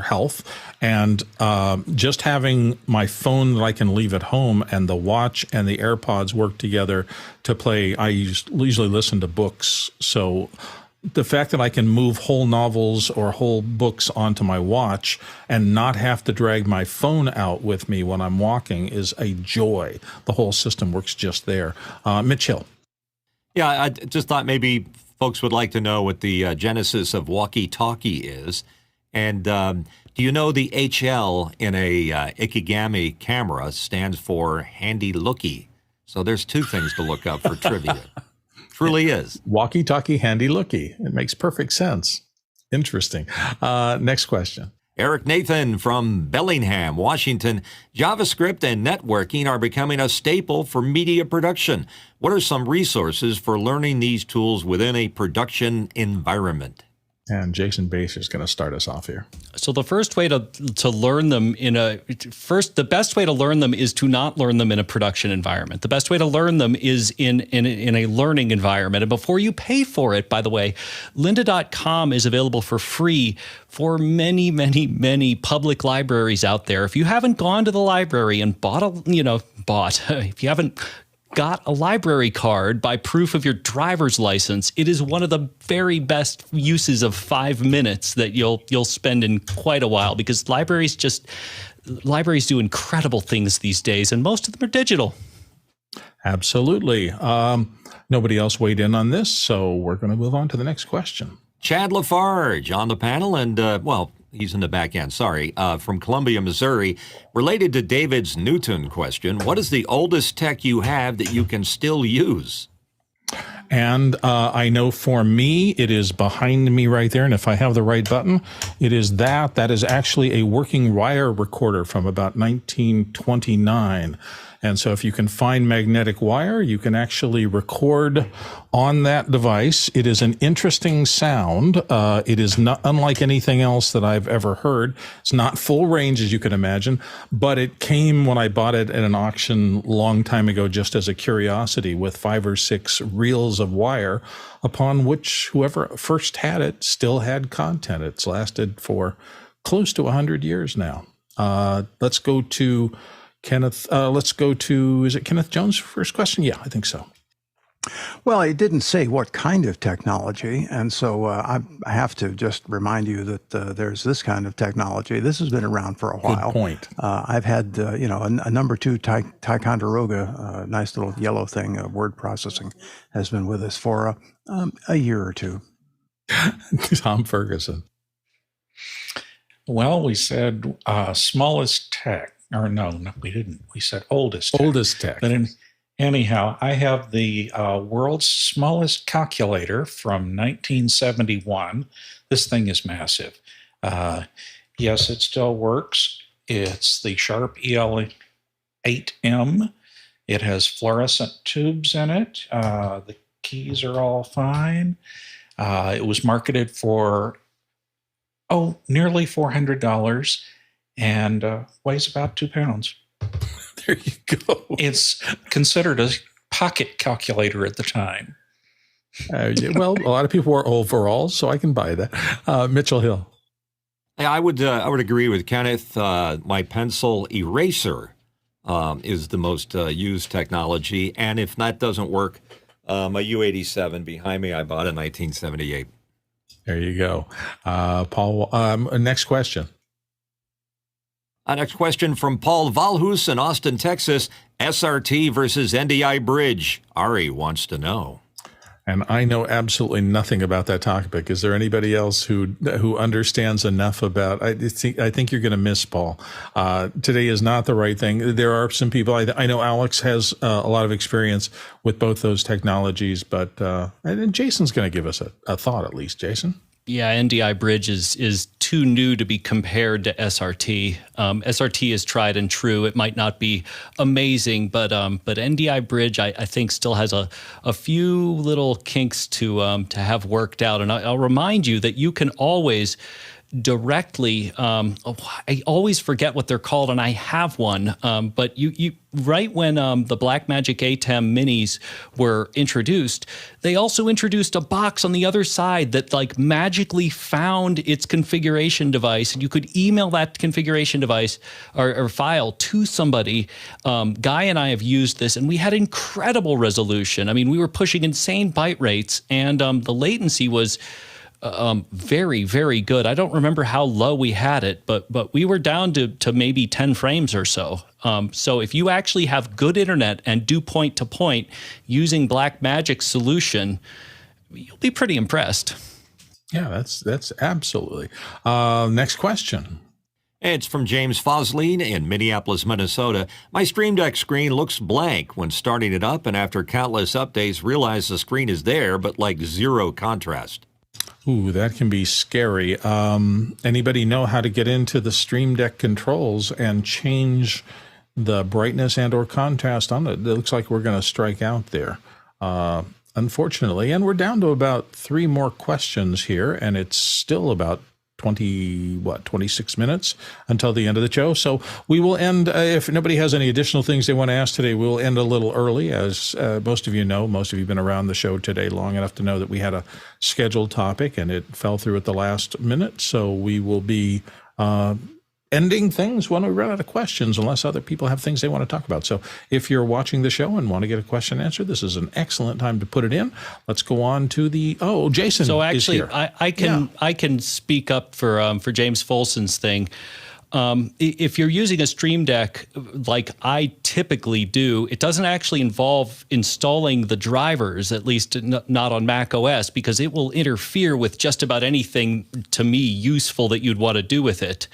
health, and just having my phone that I can leave at home and the watch and the AirPods work together to play. I usually listen to books, so the fact that I can move whole novels or whole books onto my watch and not have to drag my phone out with me when I'm walking is a joy. The whole system works just there. Mitch Hill. Yeah, I just thought maybe folks would like to know what the genesis of walkie-talkie is. And do you know the HL in a Ikigami camera stands for handy looky? So there's two things to look up for trivia. Truly is. Walkie-talkie, handy looky. It makes perfect sense. Interesting. Next question. Eric Nathan from Bellingham, Washington. JavaScript and networking are becoming a staple for media production. What are some resources for learning these tools within a production environment? And Jason Bass is going to start us off here. So the first way to learn them the best way to learn them is to not learn them in a production environment. The best way to learn them is in a learning environment. And before you pay for it, by the way, lynda.com is available for free for many, many, many public libraries out there. If you haven't gone to the library and if you haven't got a library card by proof of your driver's license, it is one of the very best uses of 5 minutes that you'll spend in quite a while, because libraries do incredible things these days, and most of them are digital. Absolutely. Nobody else weighed in on this, so we're going to move on to the next question. Chad Lafarge on the panel, and he's in the back end, from Columbia, Missouri. Related to David's Newton question, what is the oldest tech you have that you can still use? And I know for me, it is behind me right there. And if I have the right button, it is that. That is actually a working wire recorder from about 1929. And so if you can find magnetic wire, you can actually record on that device. It is an interesting sound. It is not unlike anything else that I've ever heard. It's not full range, as you can imagine, but it came when I bought it at an auction a long time ago just as a curiosity, with 5 or 6 reels of wire, upon which whoever first had it still had content. It's lasted for close to 100 years now. Let's go to Kenneth. Is it Kenneth Jones' first question? Yeah, I think so. Well, it didn't say what kind of technology, and so I have to just remind you that there's this kind of technology. This has been around for a while. Good point. I've had a number 2 Ticonderoga, nice little yellow thing, word processing, has been with us for a year or two. Tom Ferguson. Well, we said smallest tech. Or no, we didn't. We said oldest tech. Oldest tech. But anyhow, I have the world's smallest calculator from 1971. This thing is massive. Yes, it still works. It's the Sharp EL8M. It has fluorescent tubes in it. The keys are all fine. It was marketed for, nearly $400. And weighs about 2 pounds. There you go. It's considered a pocket calculator at the time. Well, a lot of people wore overalls, so I can buy that. Mitchell Hill. I would agree with Kenneth. My pencil eraser is the most used technology, and if that doesn't work, my U87 behind me, I bought in 1978. There you go, Paul. Next question. Next question from Paul Valhus in Austin, Texas. SRT versus NDI bridge. Ari wants to know. And I know absolutely nothing about that topic. Is there anybody else who understands enough about? I think you're going to miss Paul. Today is not the right thing. There are some people. I know Alex has a lot of experience with both those technologies, but and Jason's going to give us a thought at least. Jason. Yeah, NDI bridge is too new to be compared to SRT. SRT is tried and true. It might not be amazing, but NDI bridge I think still has a few little kinks to have worked out. And I'll remind you that you can always directly, I always forget what they're called, and I have one, but you right when the Blackmagic ATEM minis were introduced, they also introduced a box on the other side that like magically found its configuration device, and you could email that configuration device or file to somebody. Guy and I have used this, and we had incredible resolution. I mean, we were pushing insane byte rates, and the latency was very, very good. I don't remember how low we had it, but we were down to maybe 10 frames or so. So if you actually have good internet and do point-to-point using Blackmagic's solution, you'll be pretty impressed. Yeah, that's absolutely. Next question. It's from James Fosline in Minneapolis, Minnesota. My Stream Deck screen looks blank when starting it up, and after countless updates, realize the screen is there, but like zero contrast. Ooh, that can be scary. Anybody know how to get into the Stream Deck controls and change the brightness and or contrast on it? It looks like we're going to strike out there, unfortunately. And we're down to about 3 more questions here, and it's still about 26 minutes until the end of the show. So we will end, if nobody has any additional things they want to ask today, we'll end a little early. As most of you know, most of you have been around the show today long enough to know that we had a scheduled topic and it fell through at the last minute. So we will be ending things when we run out of questions, unless other people have things they want to talk about. So if you're watching the show and want to get a question answered, this is an excellent time to put it in. Let's go on to the, Jason. So actually, is here. I can speak up for James Folson's thing. If you're using a Stream Deck like I typically do, it doesn't actually involve installing the drivers, at least not on macOS, because it will interfere with just about anything, to me, useful that you'd want to do with it.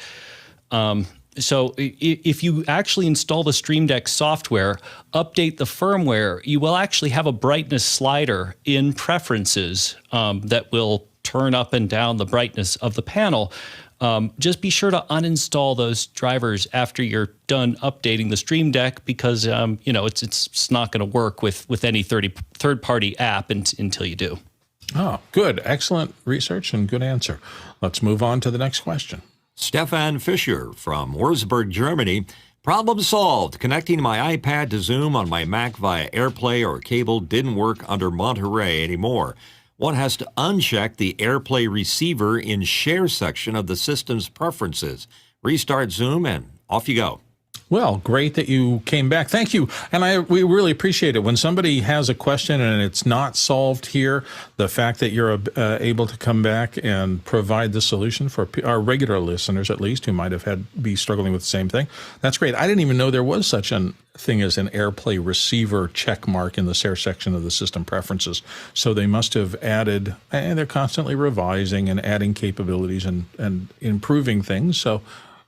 So if you actually install the Stream Deck software, update the firmware, you will actually have a brightness slider in preferences that will turn up and down the brightness of the panel. Just be sure to uninstall those drivers after you're done updating the Stream Deck, because it's not going to work with any third-party app until you do. Oh, good. Excellent research and good answer. Let's move on to the next question. Stefan Fischer from Wurzburg, Germany. Problem solved. Connecting my iPad to Zoom on my Mac via AirPlay or cable didn't work under Monterey anymore. One has to uncheck the AirPlay receiver in Share section of the system's preferences. Restart Zoom and off you go. Well, great that you came back. Thank you. And we really appreciate it. When somebody has a question and it's not solved here, the fact that you're able to come back and provide the solution for our regular listeners, at least, who might have be struggling with the same thing. That's great. I didn't even know there was such a thing as an AirPlay receiver check mark in the Share section of the system preferences. So they must have added, and they're constantly revising and adding capabilities and improving things. So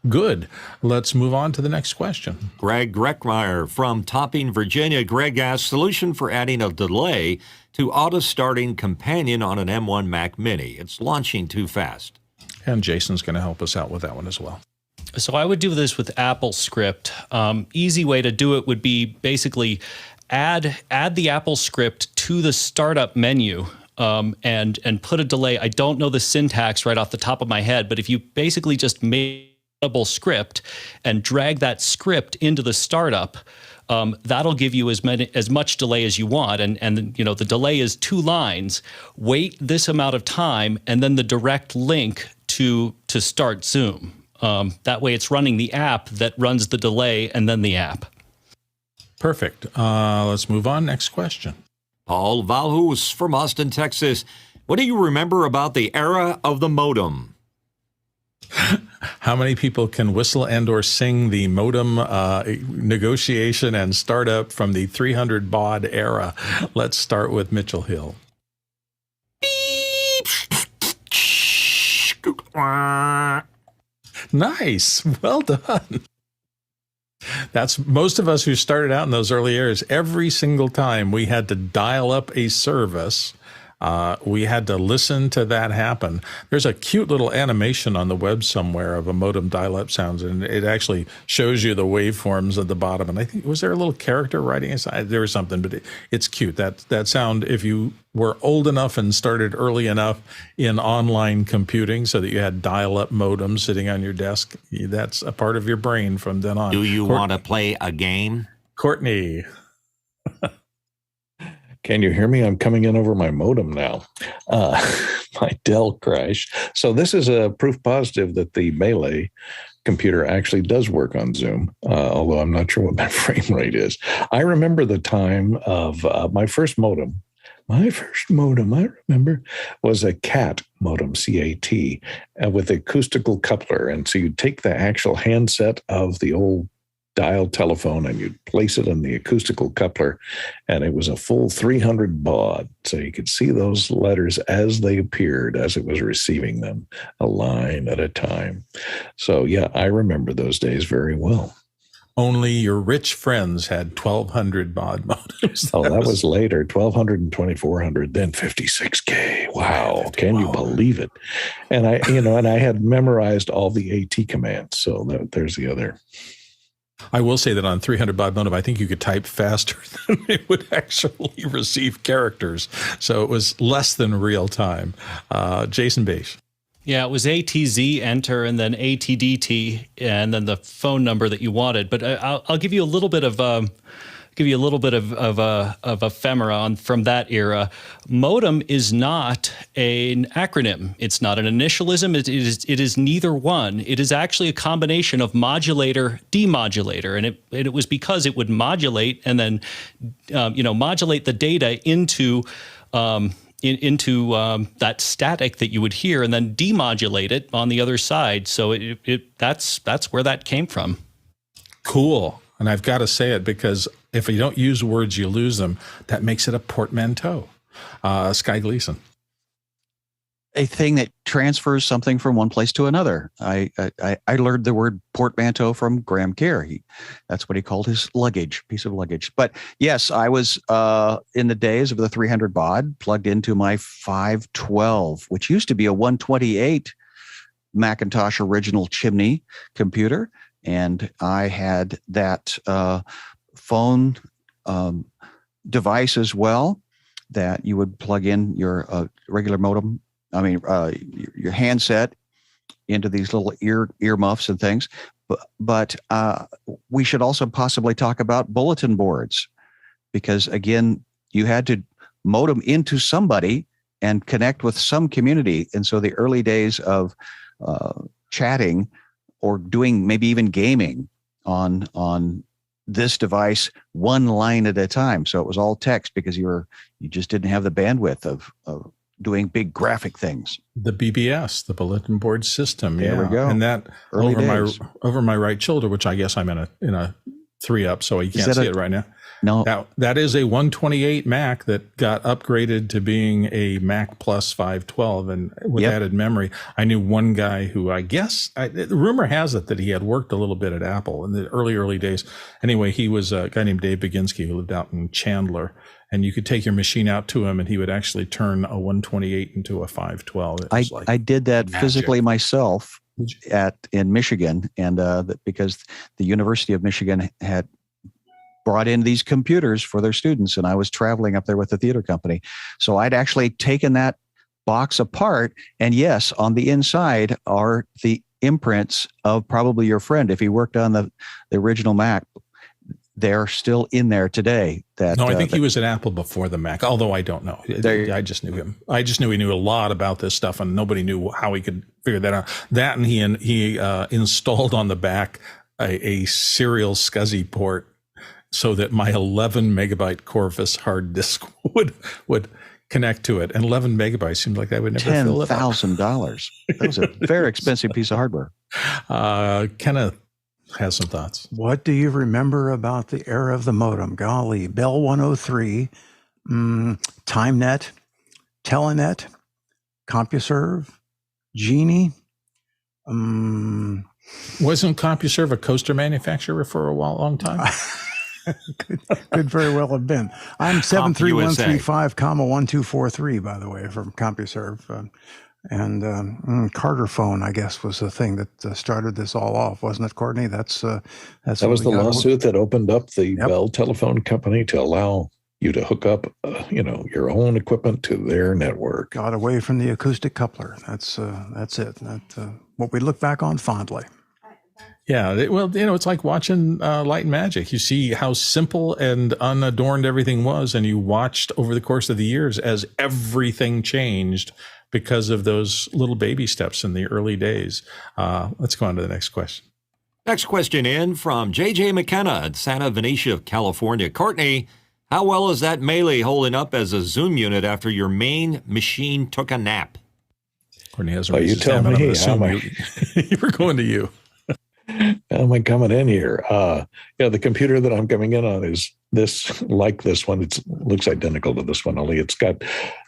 good. Let's move on to the next question. Greg Greckmeyer from Topping, Virginia. Greg asks, solution for adding a delay to auto-starting companion on an M1 Mac Mini. It's launching too fast. And Jason's going to help us out with that one as well. So I would do this with Apple Script. Easy way to do it would be basically add the Apple Script to the startup menu and put a delay. I don't know the syntax right off the top of my head, but if you basically just make script and drag that script into the startup, that'll give you as much delay as you want. And the delay is 2 lines. Wait this amount of time, and then the direct link to start Zoom. That way it's running the app that runs the delay and then the app. Perfect. Let's move on. Next question. Paul Valhus from Austin, Texas. What do you remember about the era of the modem? How many people can whistle and or sing the modem negotiation and startup from the 300 baud era? Let's start with Mitchell Hill. Nice. Well done. That's most of us who started out in those early years. Every single time we had to dial up a service, we had to listen to that happen. There's a cute little animation on the web somewhere of a modem dial-up sounds, and it actually shows you the waveforms at the bottom. And I think, was there a little character writing inside? There was something, but it's cute. That sound, if you were old enough and started early enough in online computing so that you had dial-up modem sitting on your desk, that's a part of your brain from then on. Do you want to play a game? Courtney. Can you hear me? I'm coming in over my modem now. My Dell crashed. So this is a proof positive that the Melee computer actually does work on Zoom, although I'm not sure what my frame rate is. I remember the time of my first modem. My first modem, I remember, was a CAT modem, C-A-T, with acoustical coupler. And so you'd take the actual handset of the old dial telephone, and you'd place it in the acoustical coupler, and it was a full 300 baud. So you could see those letters as they appeared, as it was receiving them, a line at a time. So yeah, I remember those days very well. Only your rich friends had 1200 baud modems. Oh, that was later, 1200 and 2400, then 56K. Wow. Can you believe it? And I had memorized all the AT commands. So there's the other. I will say that on 300 baud modem, I think you could type faster than it would actually receive characters. So it was less than real time. Jason Beish. Yeah, it was ATZ enter and then ATDT and then the phone number that you wanted. But I'll give you a little bit of ephemera from that era. Modem is not an acronym. It's not an initialism. It is neither one. It is actually a combination of modulator, demodulator, and it was because it would modulate and then modulate the data into that static that you would hear, and then demodulate it on the other side. So that's where that came from. Cool. And I've got to say it because if you don't use words, you lose them. That makes it a portmanteau. Sky Gleason. A thing that transfers something from one place to another. I learned the word portmanteau from Graham Kerr. That's what he called his piece of luggage. But yes, I was in the days of the 300 baud plugged into my 512, which used to be a 128 Macintosh original chimney computer. And I had that phone device as well that you would plug in your regular modem. Your handset into these little ear muffs and things. But we should also possibly talk about bulletin boards, because again, you had to modem into somebody and connect with some community. And so the early days of chatting or doing maybe even gaming on this device, one line at a time. So it was all text because you just didn't have the bandwidth of doing big graphic things. The BBS, the bulletin board system. There we go. And that Early days. over my right shoulder, which I guess I'm in a 3-up, so you can't see it right now. No. Now, that is a 128 Mac that got upgraded to being a Mac Plus 512 and with added memory. I knew one guy who rumor has it that he had worked a little bit at Apple in the early days. Anyway, he was a guy named Dave Baginski who lived out in Chandler. And you could take your machine out to him, and he would actually turn a 128 into a 512. I did that magic. Physically myself in Michigan, and because the University of Michigan had brought in these computers for their students, and I was traveling up there with the theater company. So I'd actually taken that box apart, and yes, on the inside are the imprints of probably your friend if he worked on the original Mac. They're still in there today. I think he was at Apple before the Mac, although I don't know. I just knew him. I just knew he knew a lot about this stuff, and nobody knew how he could figure that out. That, and he installed on the back a serial SCSI port so that my 11 megabyte Corvus hard disk would connect to it. And 11 megabytes seemed like that would never fill it up. $10,000. That was a very expensive piece of hardware. Kenneth has some thoughts. What do you remember about the era of the modem? Golly, Bell 103, TimeNet, Telenet, CompuServe, Genie. Wasn't CompuServe a coaster manufacturer for a long time? could very well have been. I'm 73135, 1243, by the way, from CompuServe. And Carter Phone, I guess, was the thing that started this all off, wasn't it, Courtney? That was the lawsuit that opened up the Bell Telephone Company to allow you to hook up, your own equipment to their network. Got away from the acoustic coupler. That's it. What we look back on fondly. Yeah, it's like watching Light and Magic. You see how simple and unadorned everything was, and you watched over the course of the years as everything changed because of those little baby steps in the early days. Let's go on to the next question. Next question in from J.J. McKenna in Santa Venetia, California. Courtney, how well is that Melee holding up as a Zoom unit after your main machine took a nap? Courtney has you tell me. You were going to you. How am I coming in here? The computer that I'm coming in on is this one. It looks identical to this one, only it's got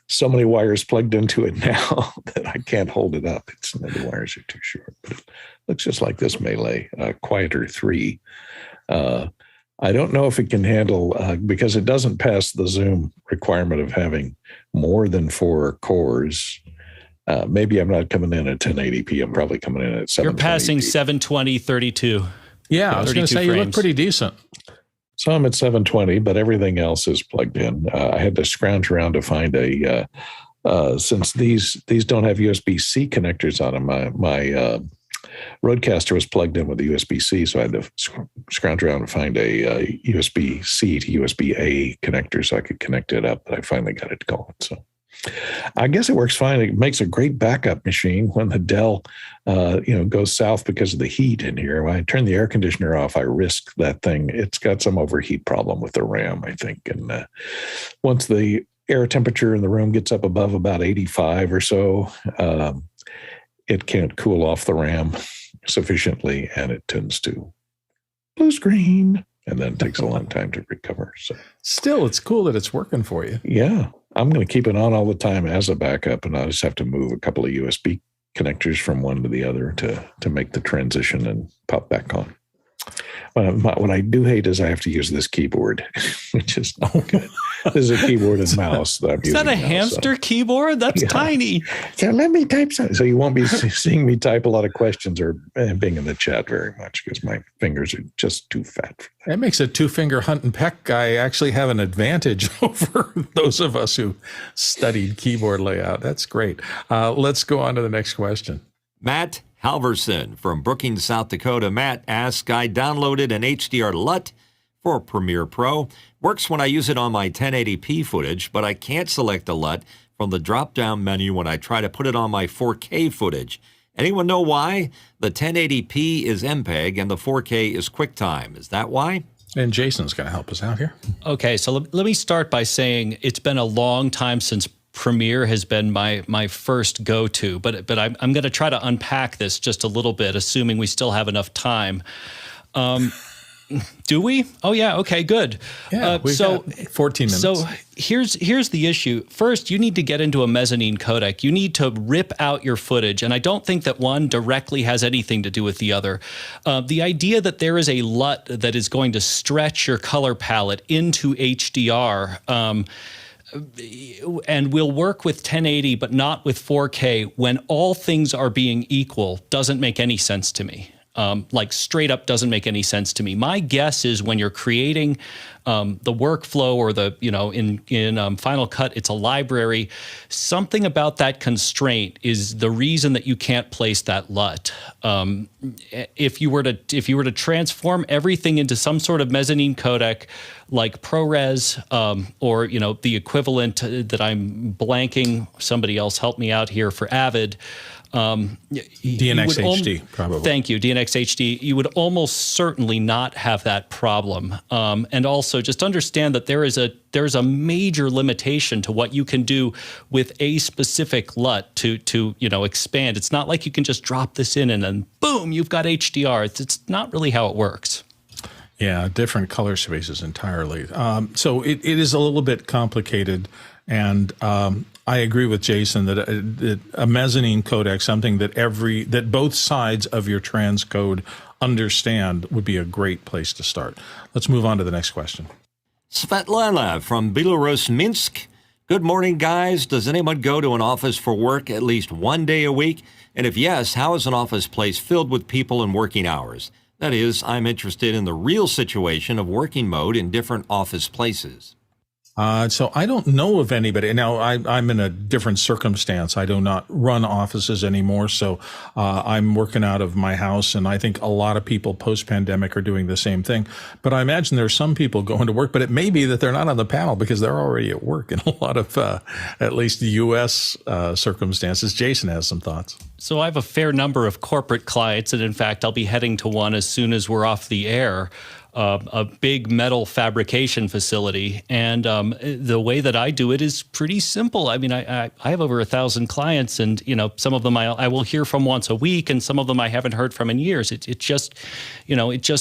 so many wires plugged into it now that I can't hold it up. The wires are too short, but it looks just like this Melee Quieter 3. I don't know if it can handle, because it doesn't pass the Zoom requirement of having more than 4 cores. Maybe I'm not coming in at 1080p. I'm probably coming in at 720p. You're passing 720, 32. Yeah, I was going to say, frames. You look pretty decent. So I'm at 720, but everything else is plugged in. I had to scrounge around to find since these don't have USB-C connectors on them, my Roadcaster was plugged in with a USB-C, so I had to scrounge around and find a USB-C to USB-A connector so I could connect it up, but I finally got it going. So I guess it works fine. It makes a great backup machine when the Dell, goes south because of the heat in here. When I turn the air conditioner off, I risk that thing. It's got some overheat problem with the RAM, I think. And once the air temperature in the room gets up above about 85 or so, it can't cool off the RAM sufficiently, and it tends to blue screen, and then takes a long time to recover. So still, it's cool that it's working for you. Yeah. I'm going to keep it on all the time as a backup, and I just have to move a couple of USB connectors from one to the other to make the transition and pop back on. What I do hate is I have to use this keyboard, which is not good. This is a keyboard and mouse that I'm using. Is that a hamster keyboard? That's tiny. So let me type something. So you won't be seeing me type a lot of questions or being in the chat very much because my fingers are just too fat for that. That makes a 2-finger hunt and peck guy actually have an advantage over those of us who studied keyboard layout. That's great. Let's go on to the next question. Matt Halverson from Brookings, South Dakota. Matt asks, I downloaded an HDR LUT for Premiere Pro. Works when I use it on my 1080p footage, but I can't select the LUT from the drop-down menu when I try to put it on my 4K footage. Anyone know why? The 1080p is MPEG and the 4K is QuickTime. Is that why? And Jason's going to help us out here. Okay, so let me start by saying it's been a long time since Premiere has been my first go-to, but I'm going to try to unpack this just a little bit, assuming we still have enough time. Do we? Oh yeah. Okay. Good. Yeah. We've got 14 minutes. So here's the issue. First, you need to get into a mezzanine codec. You need to rip out your footage, and I don't think that one directly has anything to do with the other. The idea that there is a LUT that is going to stretch your color palette into HDR. And will work with 1080 but not with 4K when all things are being equal doesn't make any sense to me. Like straight up doesn't make any sense to me. My guess is when you're creating the workflow or in Final Cut, it's a library. Something about that constraint is the reason that you can't place that LUT. If you were to transform everything into some sort of mezzanine codec like ProRes or the equivalent that I'm blanking, somebody else help me out here, for Avid. DNX HD, probably. Thank you, DNX HD. You would almost certainly not have that problem. And also just understand that there's a major limitation to what you can do with a specific LUT to expand. It's not like you can just drop this in and then boom, you've got HDR. It's not really how it works. Yeah, different color spaces entirely. So it is a little bit complicated, and I agree with Jason that a mezzanine codec, something that both sides of your transcode understand, would be a great place to start. Let's move on to the next question. Svetlana from Belarus, Minsk. Good morning, guys. Does anyone go to an office for work at least one day a week? And if yes, how is an office place filled with people and working hours? That is, I'm interested in the real situation of working mode in different office places. So I don't know of anybody. Now, I'm in a different circumstance. I do not run offices anymore, so I'm working out of my house, and I think a lot of people post-pandemic are doing the same thing. But I imagine there's some people going to work, but it may be that they're not on the panel because they're already at work in a lot of, at least the U.S. Circumstances. Jason has some thoughts. So I have a fair number of corporate clients, and in fact, I'll be heading to one as soon as we're off the air. a big metal fabrication facility. And the way that I do it is pretty simple. I mean, I have over 1,000 clients, and some of them I will hear from once a week, and some of them I haven't heard from in years. It just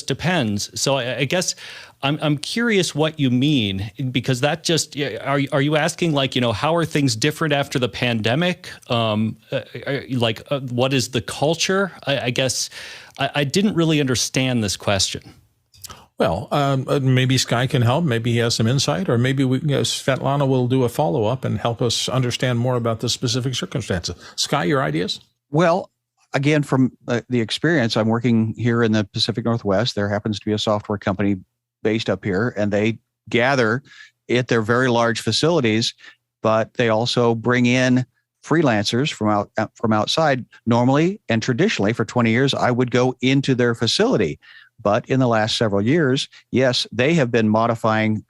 depends. So I guess I'm curious what you mean, because that just are you asking how are things different after the pandemic? What is the culture? I guess I didn't really understand this question. Well, maybe Sky can help. Maybe he has some insight, or maybe Svetlana will do a follow-up and help us understand more about the specific circumstances. Sky, your ideas? Well, again, from the experience, I'm working here in the Pacific Northwest. There happens to be a software company based up here, and they gather at their very large facilities, but they also bring in freelancers from outside. Normally and traditionally for 20 years, I would go into their facility. But in the last several years, yes, they have been modifying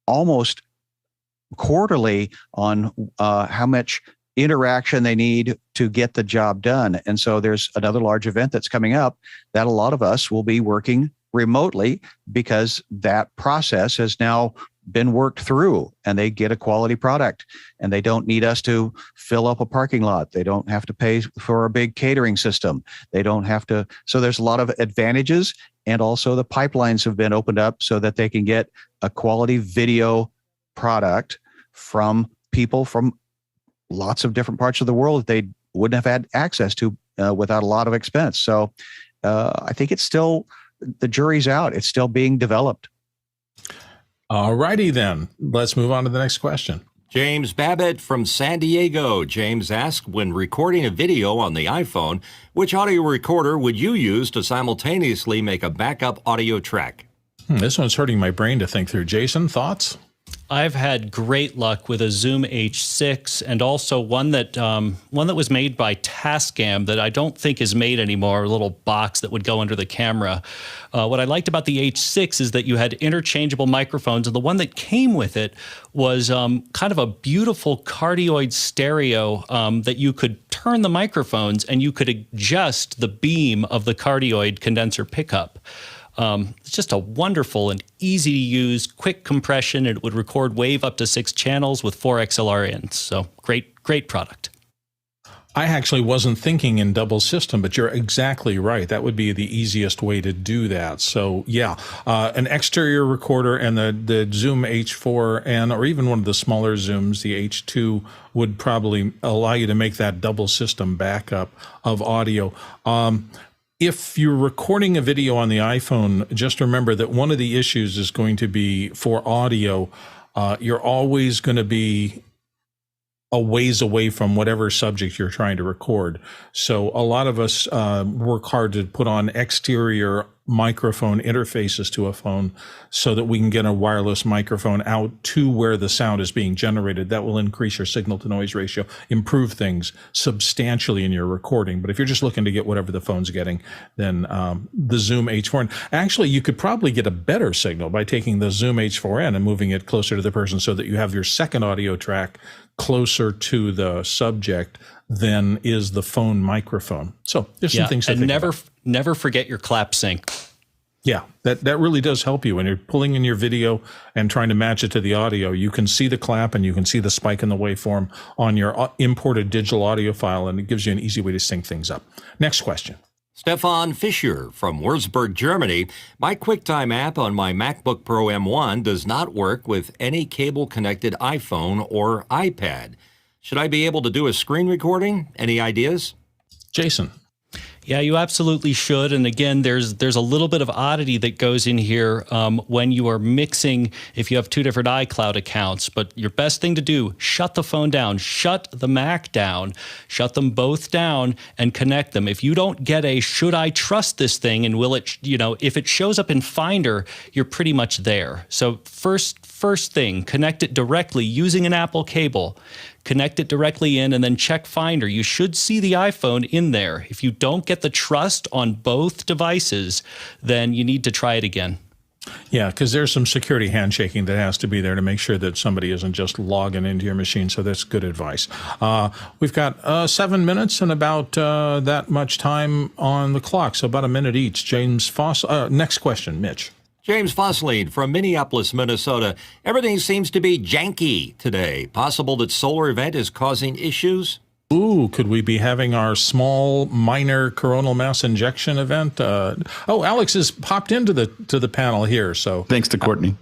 almost quarterly on how much interaction they need to get the job done. And so there's another large event that's coming up that a lot of us will be working remotely, because that process has now been worked through, and they get a quality product, and they don't need us to fill up a parking lot. They don't have to pay for a big catering system. They don't have to. So there's a lot of advantages, and also the pipelines have been opened up so that they can get a quality video product from people from lots of different parts of the world that they wouldn't have had access to without a lot of expense. So I think it's still, the jury's out. It's still being developed. All righty then. Let's move on to the next question. James Babbitt from San Diego. James asks, when recording a video on the iPhone, which audio recorder would you use to simultaneously make a backup audio track? This one's hurting my brain to think through. Jason, thoughts? I've had great luck with a Zoom H6, and also one that was made by Tascam that I don't think is made anymore, a little box that would go under the camera. What I liked about the H6 is that you had interchangeable microphones, and the one that came with it was kind of a beautiful cardioid stereo that you could turn the microphones, and you could adjust the beam of the cardioid condenser pickup. It's just a wonderful and easy to use, quick compression. It would record wave up to 6 channels with 4 XLR ins. So great product. I actually wasn't thinking in double system, but you're exactly right. That would be the easiest way to do that. So yeah, an exterior recorder and the Zoom H4 or even one of the smaller Zooms, the H2, would probably allow you to make that double system backup of audio. If you're recording a video on the iPhone, just remember that one of the issues is going to be for audio. You're always going to be a ways away from whatever subject you're trying to record. So a lot of us work hard to put on exterior microphone interfaces to a phone so that we can get a wireless microphone out to where the sound is being generated. That will increase your signal to noise ratio, improve things substantially in your recording. But if you're just looking to get whatever the phone's getting, then the Zoom H4N. Actually, you could probably get a better signal by taking the Zoom H4N and moving it closer to the person so that you have your second audio track closer to the subject than is the phone microphone. So there's some things to think about. Never forget your clap sync. Yeah, that really does help you when you're pulling in your video and trying to match it to the audio. You can see the clap and you can see the spike in the waveform on your imported digital audio file, and it gives you an easy way to sync things up. Next question. Stefan Fischer from Würzburg, Germany. My QuickTime app on my MacBook Pro M1 does not work with any cable-connected iPhone or iPad. Should I be able to do a screen recording? Any ideas? Jason. Yeah, you absolutely should. And again, there's a little bit of oddity that goes in here when you are mixing, if you have 2 different iCloud accounts. But your best thing to do, shut the phone down, shut the Mac down, shut them both down and connect them. If you don't get a, should I trust this thing, and will it, if it shows up in Finder, you're pretty much there. So first thing, connect it directly using an Apple cable. Connect it directly in and then check Finder. You should see the iPhone in there. If you don't get the trust on both devices, then you need to try it again. Yeah, because there's some security handshaking that has to be there to make sure that somebody isn't just logging into your machine. So that's good advice. We've got 7 minutes and about that much time on the clock. So about a minute each. James Foss. Next question, Mitch. James Fosseline from Minneapolis, Minnesota. Everything seems to be janky today. Possible that solar event is causing issues? Ooh, could we be having our small minor coronal mass injection event? Alex has popped into the panel here. So thanks to Courtney.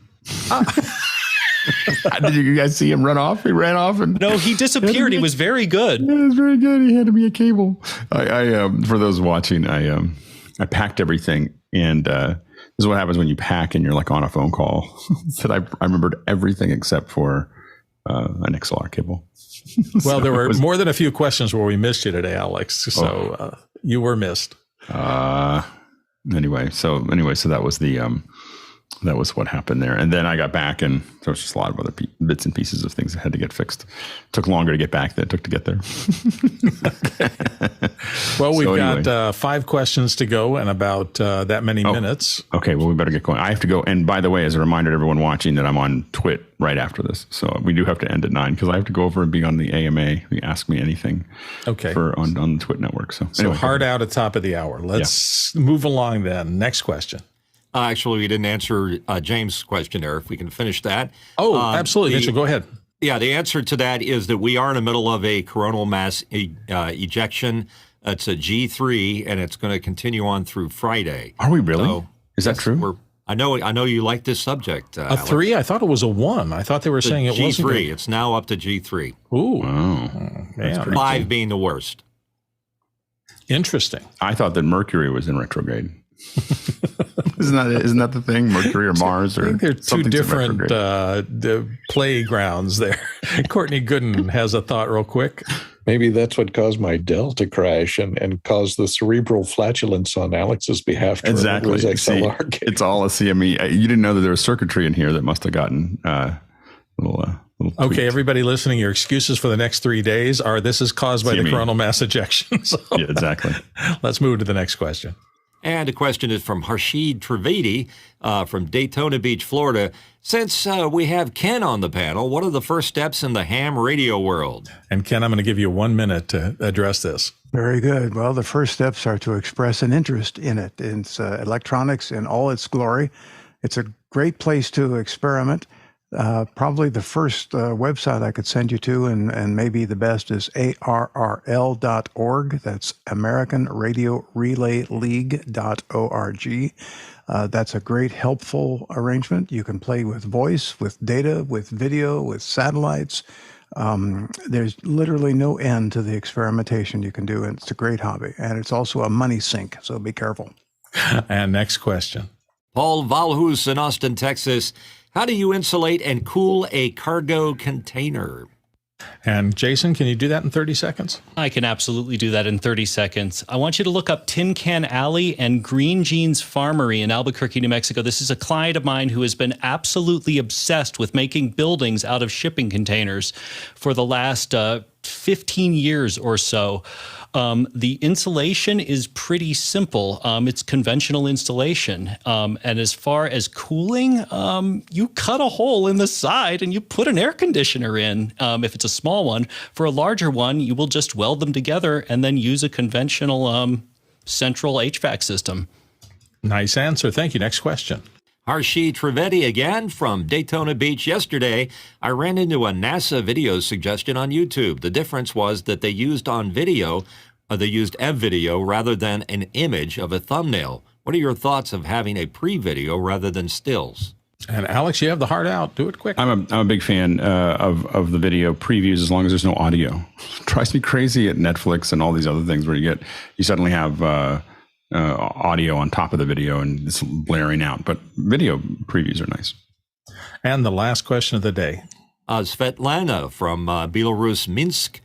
Did you guys see him run off? He ran off and no, he disappeared. He was very good. Yeah, it was very good. He had to be a cable. I for those watching, I packed everything, and this is what happens when you pack and you're like on a phone call. That I remembered everything except for an XLR cable. Well, there were more than a few questions where we missed you today, Alex. So you were missed. Anyway, so that was that was what happened there. And then I got back, and there was just a lot of other bits and pieces of things that had to get fixed. It took longer to get back than it took to get there. Well, we've got 5 questions to go and about that many minutes. Okay, well, we better get going. I have to go. And by the way, as a reminder to everyone watching, that I'm on Twit right after this. So we do have to end at 9 because I have to go over and be on the AMA, the Ask Me Anything, on the Twit network. So anyway, hard out at top of the hour. Let's move along then. Next question. Actually, we didn't answer James' question there. If we can finish that. Absolutely. Mitchell, go ahead. Yeah, the answer to that is that we are in the middle of a coronal mass ejection. It's a G3, and it's going to continue on through Friday. Are we really? So, is that true? I know you like this subject. A 3? I thought it was a 1. I thought they were saying it wasn't. G3. It's now up to G3. Ooh. Wow. 5 being the worst. Interesting. I thought that Mercury was in retrograde. Isn't that the thing? Mercury or Mars? Or I think they're two different playgrounds there. Courtney Gooden has a thought real quick. Maybe that's what caused my Dell to crash and caused the cerebral flatulence on Alex's behalf. Exactly. It's all a CME. You didn't know that there was circuitry in here that must have gotten little okay, everybody listening, your excuses for the next 3 days are this is caused by the coronal mass ejection. So yeah, exactly. Let's move to the next question. And a question is from Harshid Trivedi from Daytona Beach, Florida. Since we have Ken on the panel, what are the first steps in the ham radio world? And Ken, I'm going to give you 1 minute to address this. Very good. Well, the first steps are to express an interest in it. It's electronics in all its glory. It's a great place to experiment. Probably the first website I could send you to, and maybe the best, is ARRL.org. That's American Radio Relay League.org. That's a great, helpful arrangement. You can play with voice, with data, with video, with satellites. There's literally no end to the experimentation you can do, and it's a great hobby. And it's also a money sink, so be careful. And next question. Paul Valhus in Austin, Texas. How do you insulate and cool a cargo container? And Jason, can you do that in 30 seconds? I can absolutely do that in 30 seconds. I want you to look up Tin Can Alley and Green Jeans Farmery in Albuquerque, New Mexico. This is a client of mine who has been absolutely obsessed with making buildings out of shipping containers for the last 15 years or so. The insulation is pretty simple. It's conventional installation. And as far as cooling, you cut a hole in the side and you put an air conditioner in. If it's a small one. For a larger one, you will just weld them together and then use a conventional central HVAC system. Nice answer. Thank you. Next question. Harshid Trivedi again from Daytona Beach. Yesterday, I ran into a NASA video suggestion on YouTube. The difference was that they used video rather than an image of a thumbnail. What are your thoughts of having a pre-video rather than stills? And Alex, you have the heart out. Do it quick. I'm a big fan of the video previews as long as there's no audio. It drives me crazy at Netflix and all these other things where you suddenly have audio on top of the video and it's blaring out. But video previews are nice. And the last question of the day. Svetlana from Belarus, Minsk.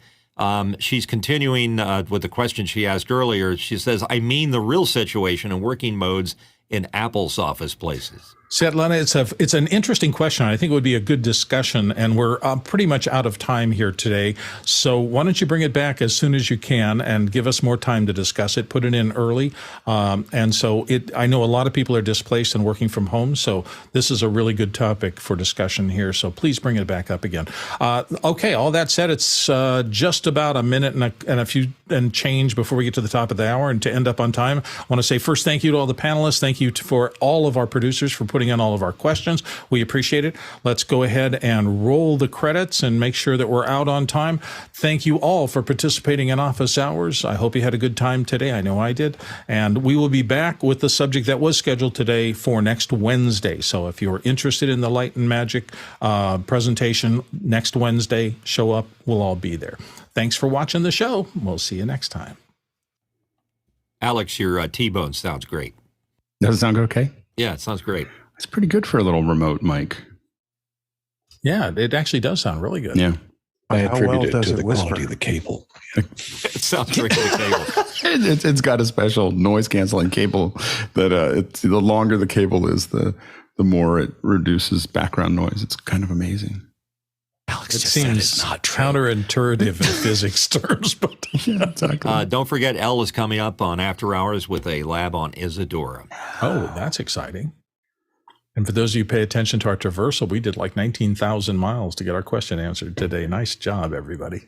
She's continuing with the question she asked earlier. She says, I mean the real situation and working modes in Apple's office places. Svetlana, it's an interesting question. I think it would be a good discussion, and we're pretty much out of time here today. So why don't you bring it back as soon as you can and give us more time to discuss it, put it in early. And so I know a lot of people are displaced and working from home, so this is a really good topic for discussion here. So please bring it back up again. Okay, all that said, it's just about a minute and change before we get to the top of the hour and to end up on time. I want to say first, thank you to all the panelists. Thank you for all of our producers for putting putting in all of our questions. We appreciate it. Let's go ahead and roll the credits and make sure that we're out on time. Thank you all for participating in Office Hours. I hope you had a good time today. I know I did. And we will be back with the subject that was scheduled today for next Wednesday. So if you're interested in the Light and Magic presentation next Wednesday, show up. We'll all be there. Thanks for watching the show. We'll see you next time. Alex, your T-Bone sounds great. Does it sound okay? Yeah, it sounds great. It's pretty good for a little remote mic. Yeah, it actually does sound really good. Yeah. I How attribute well it does to it the whisper? quality of the cable. It sounds great with the cable. It's got a special noise canceling cable that the longer the cable is, the more it reduces background noise. It's kind of amazing. Alex It just said seems it's not true. counterintuitive in physics terms, but Yeah, exactly. Don't forget, Elle is coming up on After Hours with a lab on Isadora. oh, that's exciting. And for those of you who pay attention to our traversal, we did like 19,000 miles to get our question answered today. Nice job, everybody.